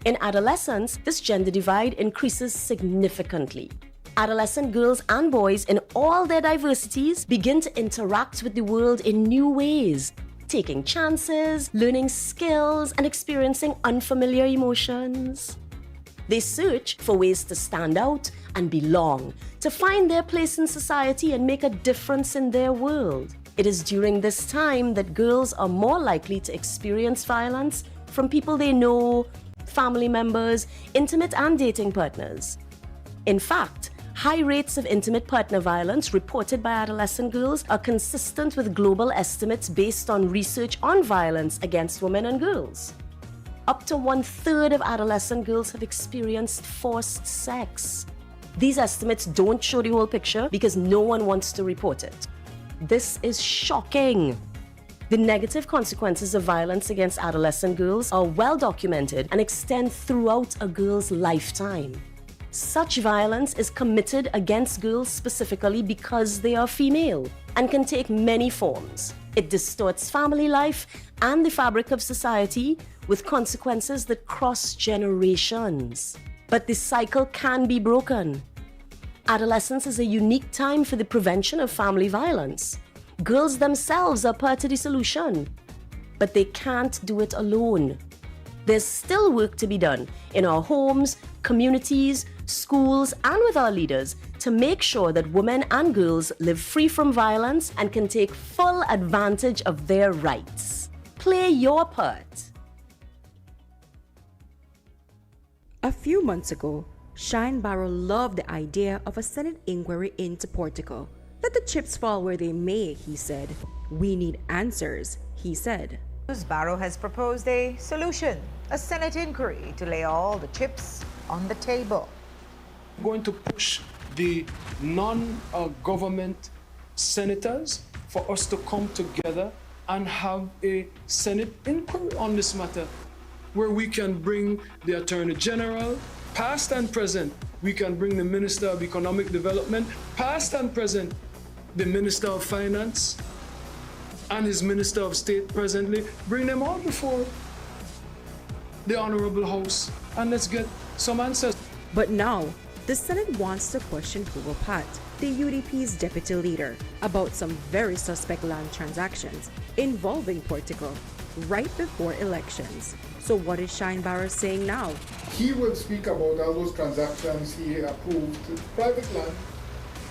In adolescence, this gender divide increases significantly. Adolescent girls and boys in all their diversities begin to interact with the world in new ways, taking chances, learning skills, and experiencing unfamiliar emotions. They search for ways to stand out and belong, to find their place in society and make a difference in their world. It is during this time that girls are more likely to experience violence from people they know, family members, intimate and dating partners. In fact, high rates of intimate partner violence reported by adolescent girls are consistent with global estimates based on research on violence against women and girls. Up to 1/3 of adolescent girls have experienced forced sex. These estimates don't show the whole picture because no one wants to report it. This is shocking. The negative consequences of violence against adolescent girls are well documented and extend throughout a girl's lifetime. Such violence is committed against girls specifically because they are female and can take many forms. It distorts family life and the fabric of society with consequences that cross generations. But the cycle can be broken. Adolescence is a unique time for the prevention of family violence. Girls themselves are part of the solution, but they can't do it alone. There's still work to be done in our homes, communities, schools, and with our leaders to make sure that women and girls live free from violence and can take full advantage of their rights. Play your part. A few months ago, Shine Barrow loved the idea of a Senate inquiry into Portico. Let the chips fall where they may, he said. We need answers, he said. Barrow has proposed a solution, a Senate inquiry to lay all the chips on the table. We're going to push the non-government senators for us to come together and have a Senate inquiry on this matter, where we can bring the Attorney General, past and present. We can bring the Minister of Economic Development, past and present, the Minister of Finance, and his Minister of State presently. Bring them all before the Honorable House and let's get some answers. But now, the Senate wants to question Hugo Pat, the UDP's deputy leader, about some very suspect land transactions involving Portico right before elections. So what is Shine Barrow saying now? He will speak about all those transactions he approved, private land,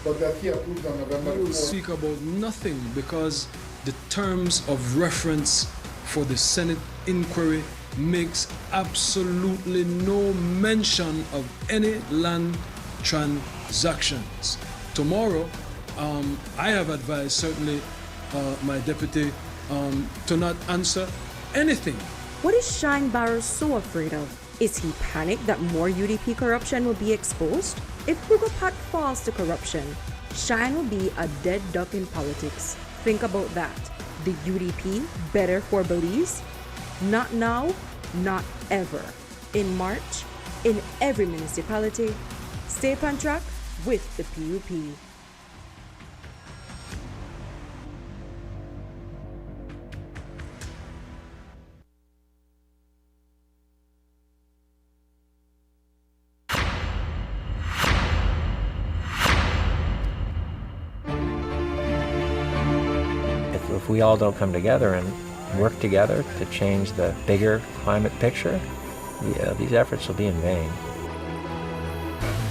but that he approved on November 4th. He will speak about nothing because the terms of reference for the Senate inquiry makes absolutely no mention of any land transactions. Tomorrow, I have advised certainly my deputy to not answer anything. What is Shine Barrow so afraid of? Is he panicked that more UDP corruption will be exposed? If Hugo Pat falls to corruption, Shine will be a dead duck in politics. Think about that. The UDP better for Belize? Not now, not ever. In March, in every municipality, stay on track with the PUP. If we all don't come together and work together to change the bigger climate picture, these efforts will be in vain.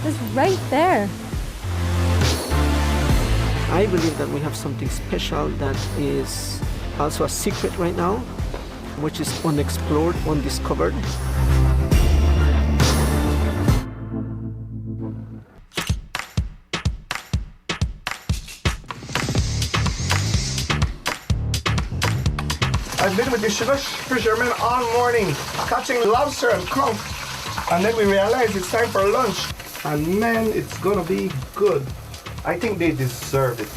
It's right there. I believe that we have something special that is also a secret right now, which is unexplored, undiscovered. I've been with the sugar fishermen all morning, catching lobster and conch, and then we realized it's time for lunch. And man, it's gonna be good. I think they deserve it.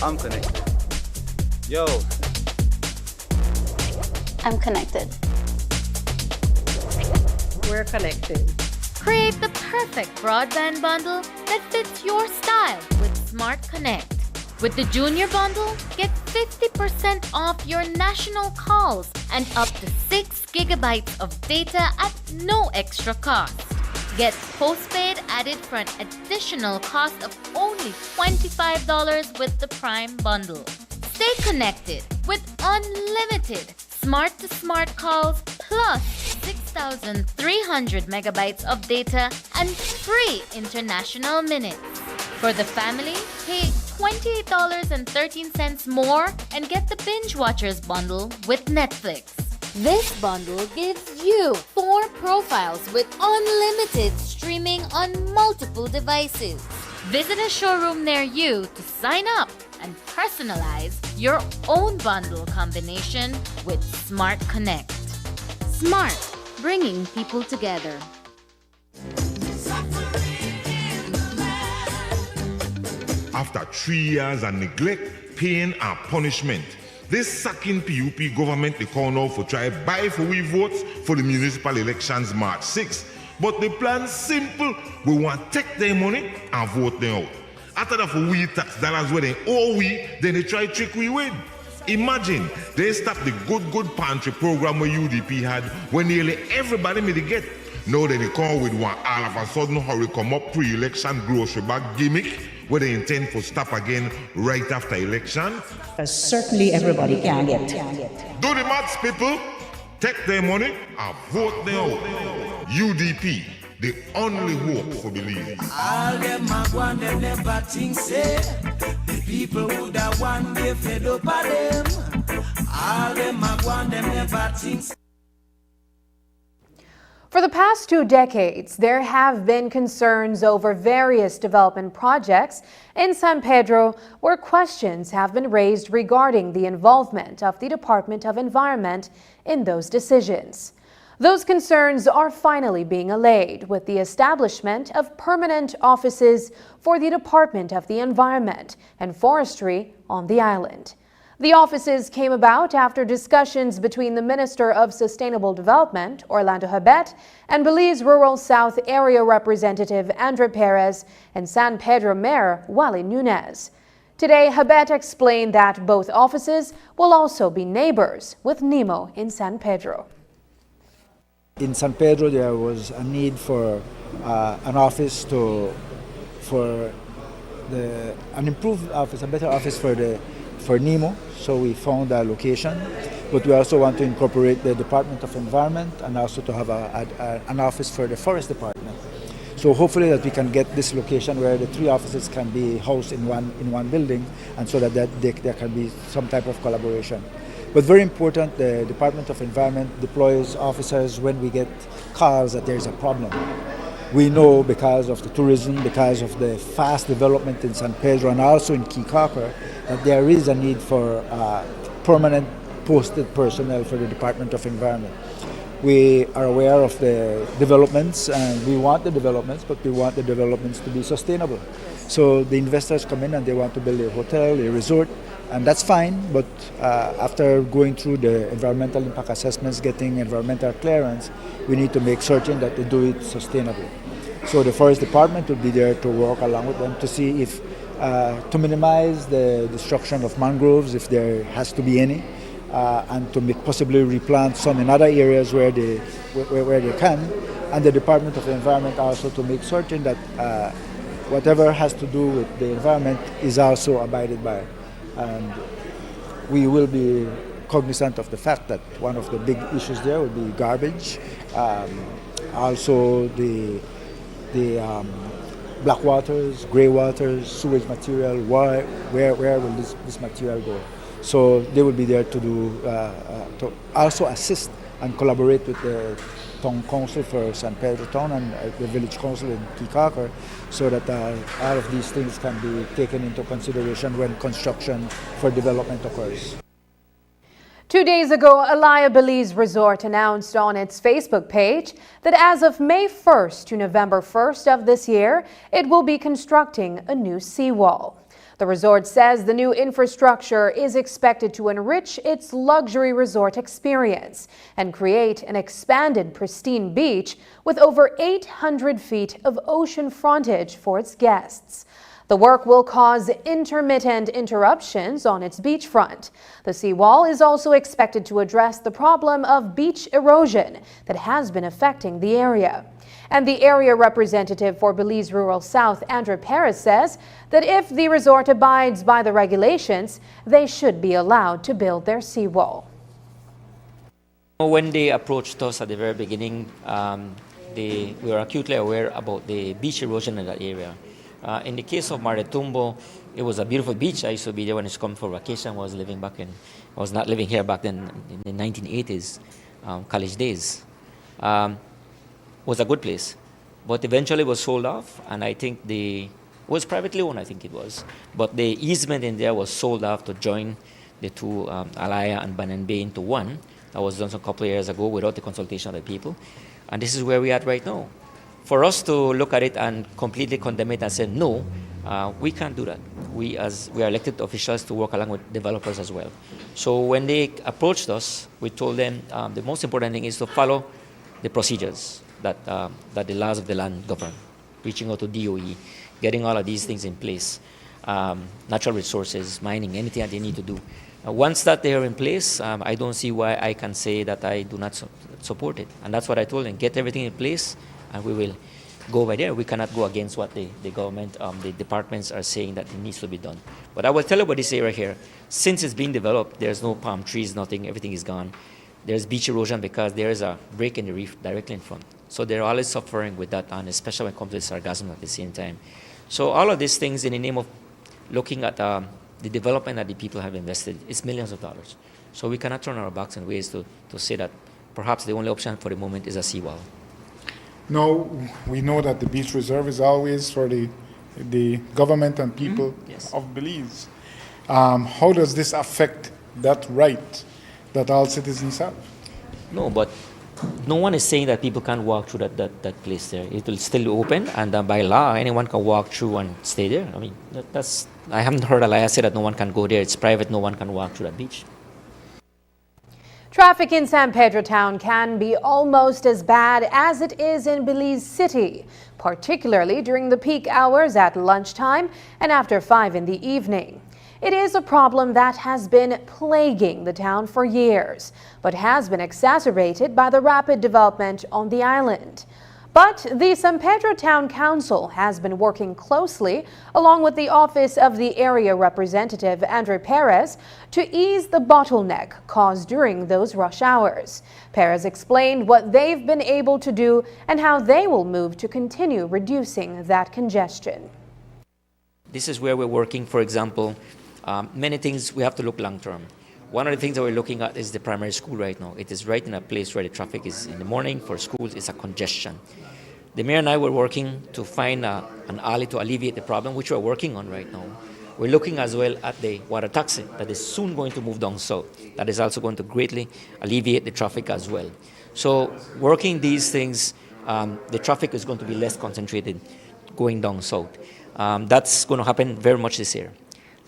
I'm connected. Yo. I'm connected. We're connected. Create the perfect broadband bundle that fits your style with Smart Connect. With the Junior Bundle, get 50% off your national calls and up to 6 gigabytes of data at no extra cost. Get postpaid added for an additional cost of only $25 with the Prime bundle. Stay connected with unlimited smart-to-smart calls plus 6,300 megabytes of data and free international minutes. For the family, pay $28.13 more and get the Binge Watchers bundle with Netflix. This bundle gives you 4 profiles with unlimited streaming on multiple devices. Visit a showroom near you to sign up and personalize your own bundle combination with Smart Connect. Smart, bringing people together. After 3 years of neglect, pain and punishment, this sucking PUP government they call now for try buy for we votes for the municipal elections March 6. But the plan simple. We want to take their money and vote them out. After that for we tax dollars where they owe we, then they try trick we win. Imagine they stop the good pantry program where UDP had when nearly everybody made it get. Now they come with one all of a sudden hurry come up pre-election grocery bag gimmick where they intend to stop again right after election. Certainly everybody can get. Do the maths, people. Take their money and vote them out. UDP, the only hope for believers. All them a want them never think say the people would have one day fed up of them. All them a want them never think. For the past 2 decades, there have been concerns over various development projects in San Pedro where questions have been raised regarding the involvement of the Department of Environment in those decisions. Those concerns are finally being allayed with the establishment of permanent offices for the Department of the Environment and Forestry on the island. The offices came about after discussions between the Minister of Sustainable Development, Orlando Habet, and Belize Rural South Area Representative Andre Perez and San Pedro Mayor Wally Nunez. Today, Habet explained that both offices will also be neighbors with NEMO in San Pedro. In San Pedro, there was a need for an office an improved office, a better office for NEMO. So we found a location, but we also want to incorporate the Department of Environment and also to have an office for the Forest Department. So hopefully that we can get this location where the 3 offices can be housed in one building, and so that there can be some type of collaboration. But very important, the Department of Environment deploys officers when we get calls that there's a problem. We know because of the tourism, because of the fast development in San Pedro and also in Caye Caulker, that there is a need for permanent posted personnel for the Department of Environment. We are aware of the developments and we want the developments, but we want the developments to be sustainable. So the investors come in and they want to build a hotel, a resort, and that's fine, but after going through the environmental impact assessments, getting environmental clearance, we need to make certain that they do it sustainably. So the Forest Department will be there to work along with them to see if, to minimize the destruction of mangroves if there has to be any, and to possibly replant some in other areas where they can, and the Department of Environment also to make certain that whatever has to do with the environment is also abided by. And we will be cognizant of the fact that one of the big issues there will be garbage, also the black waters, grey waters, sewage material. Where will this material go? So they will be there to do to also assist and collaborate with the Town Council for San Pedro Town and the Village Council in Caye Caulker, so that all of these things can be taken into consideration when construction for development occurs. 2 days ago, Alaya Belize Resort announced on its Facebook page that as of May 1st to November 1st of this year, it will be constructing a new seawall. The resort says the new infrastructure is expected to enrich its luxury resort experience and create an expanded, pristine beach with over 800 feet of ocean frontage for its guests. The work will cause intermittent interruptions on its beachfront. The seawall is also expected to address the problem of beach erosion that has been affecting the area. And the area representative for Belize Rural South, Andrew Perez, says that if the resort abides by the regulations, they should be allowed to build their seawall. When they approached us at the very beginning, we were acutely aware about the beach erosion in that area. In the case of Mar de Tumbo, it was a beautiful beach. I used to be there when I used to come for vacation. I was not living here back then in the 1980s, college days. Was a good place, but eventually was sold off, and I think it was privately owned, I think it was. But the easement in there was sold off to join the two, Alaya and Banana Bay, into one. That was done a couple of years ago without the consultation of the people. And this is where we are at right now. For us to look at it and completely condemn it and say no, we can't do that. We are elected officials to work along with developers as well. So when they approached us, we told them the most important thing is to follow the procedures that the laws of the land govern, reaching out to DOE, getting all of these things in place, natural resources, mining, anything that they need to do. Once that they are in place, I don't see why I can say that I do not support it. And that's what I told them, get everything in place and we will go by there. We cannot go against what the government, the departments are saying that it needs to be done. But I will tell you about this area here. Since it's being developed, there's no palm trees, nothing, everything is gone. There's beach erosion because there is a break in the reef directly in front. So they're always suffering with that, and especially when it comes to sargassum at the same time. So all of these things in the name of looking at the development that the people have invested, it's millions of dollars. So we cannot turn our backs in ways to say that perhaps the only option for the moment is a seawall. No, we know that the beach reserve is always for the government and people of Belize. How does this affect that right that all citizens have? No, but no one is saying that people can't walk through that place there. It will still open, and by law, anyone can walk through and stay there. I mean, I haven't heard Alaya say that no one can go there. It's private, no one can walk through that beach. Traffic in San Pedro town can be almost as bad as it is in Belize City, particularly during the peak hours at lunchtime and after 5 in the evening. It is a problem that has been plaguing the town for years, but has been exacerbated by the rapid development on the island. But the San Pedro Town Council has been working closely, along with the Office of the Area Representative, Andrew Perez, to ease the bottleneck caused during those rush hours. Perez explained what they've been able to do and how they will move to continue reducing that congestion. This is where we're working, for example, many things we have to look long term. One of the things that we're looking at is the primary school right now. It is right in a place where the traffic is in the morning for schools, it's a congestion. The mayor and I were working to find an alley to alleviate the problem, which we're working on right now. We're looking as well at the water taxi that is soon going to move down south. That is also going to greatly alleviate the traffic as well. So working these things, the traffic is going to be less concentrated going down south. That's going to happen very much this year.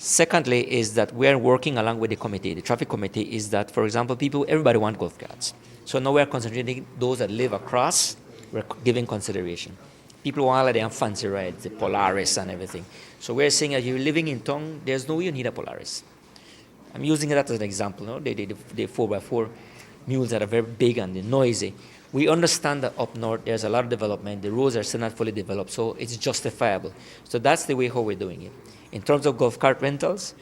Secondly is that we're working along with the committee. The traffic committee is that, for example, everybody wants golf carts. So now we're concentrating those that live across, we're giving consideration. People want all of them fancy rides, the Polaris and everything. So we're saying if you're living in town, there's no way you need a Polaris. I'm using that as an example. No? The 4x4 mules that are very big and they're noisy. We understand that up north there's a lot of development. The roads are still not fully developed, so it's justifiable. So that's the way how we're doing it. In terms of golf cart rentals,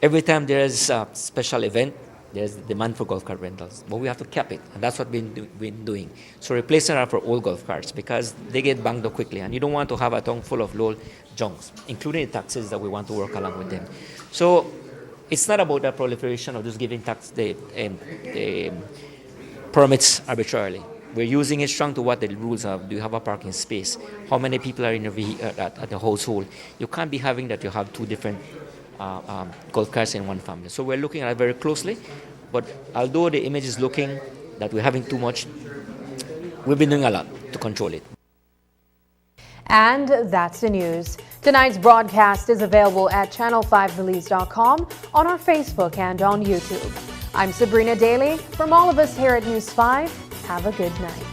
every time there's a special event, there's demand for golf cart rentals. But we have to cap it, and that's what we've been doing. So replacing that for old golf carts because they get banged up quickly, and you don't want to have a town full of low junks, including the taxes that we want to work along with them. So it's not about that proliferation of just giving the permits arbitrarily. We're using it strong to what the rules are. Do you have a parking space? How many people are in at the household? You can't be having that you have two different golf carts in one family. So we're looking at it very closely. But although the image is looking that we're having too much, we've been doing a lot to control it. And that's the news. Tonight's broadcast is available at channel5belize.com, on our Facebook and on YouTube. I'm Sabrina Daly. From all of us here at News 5, have a good night.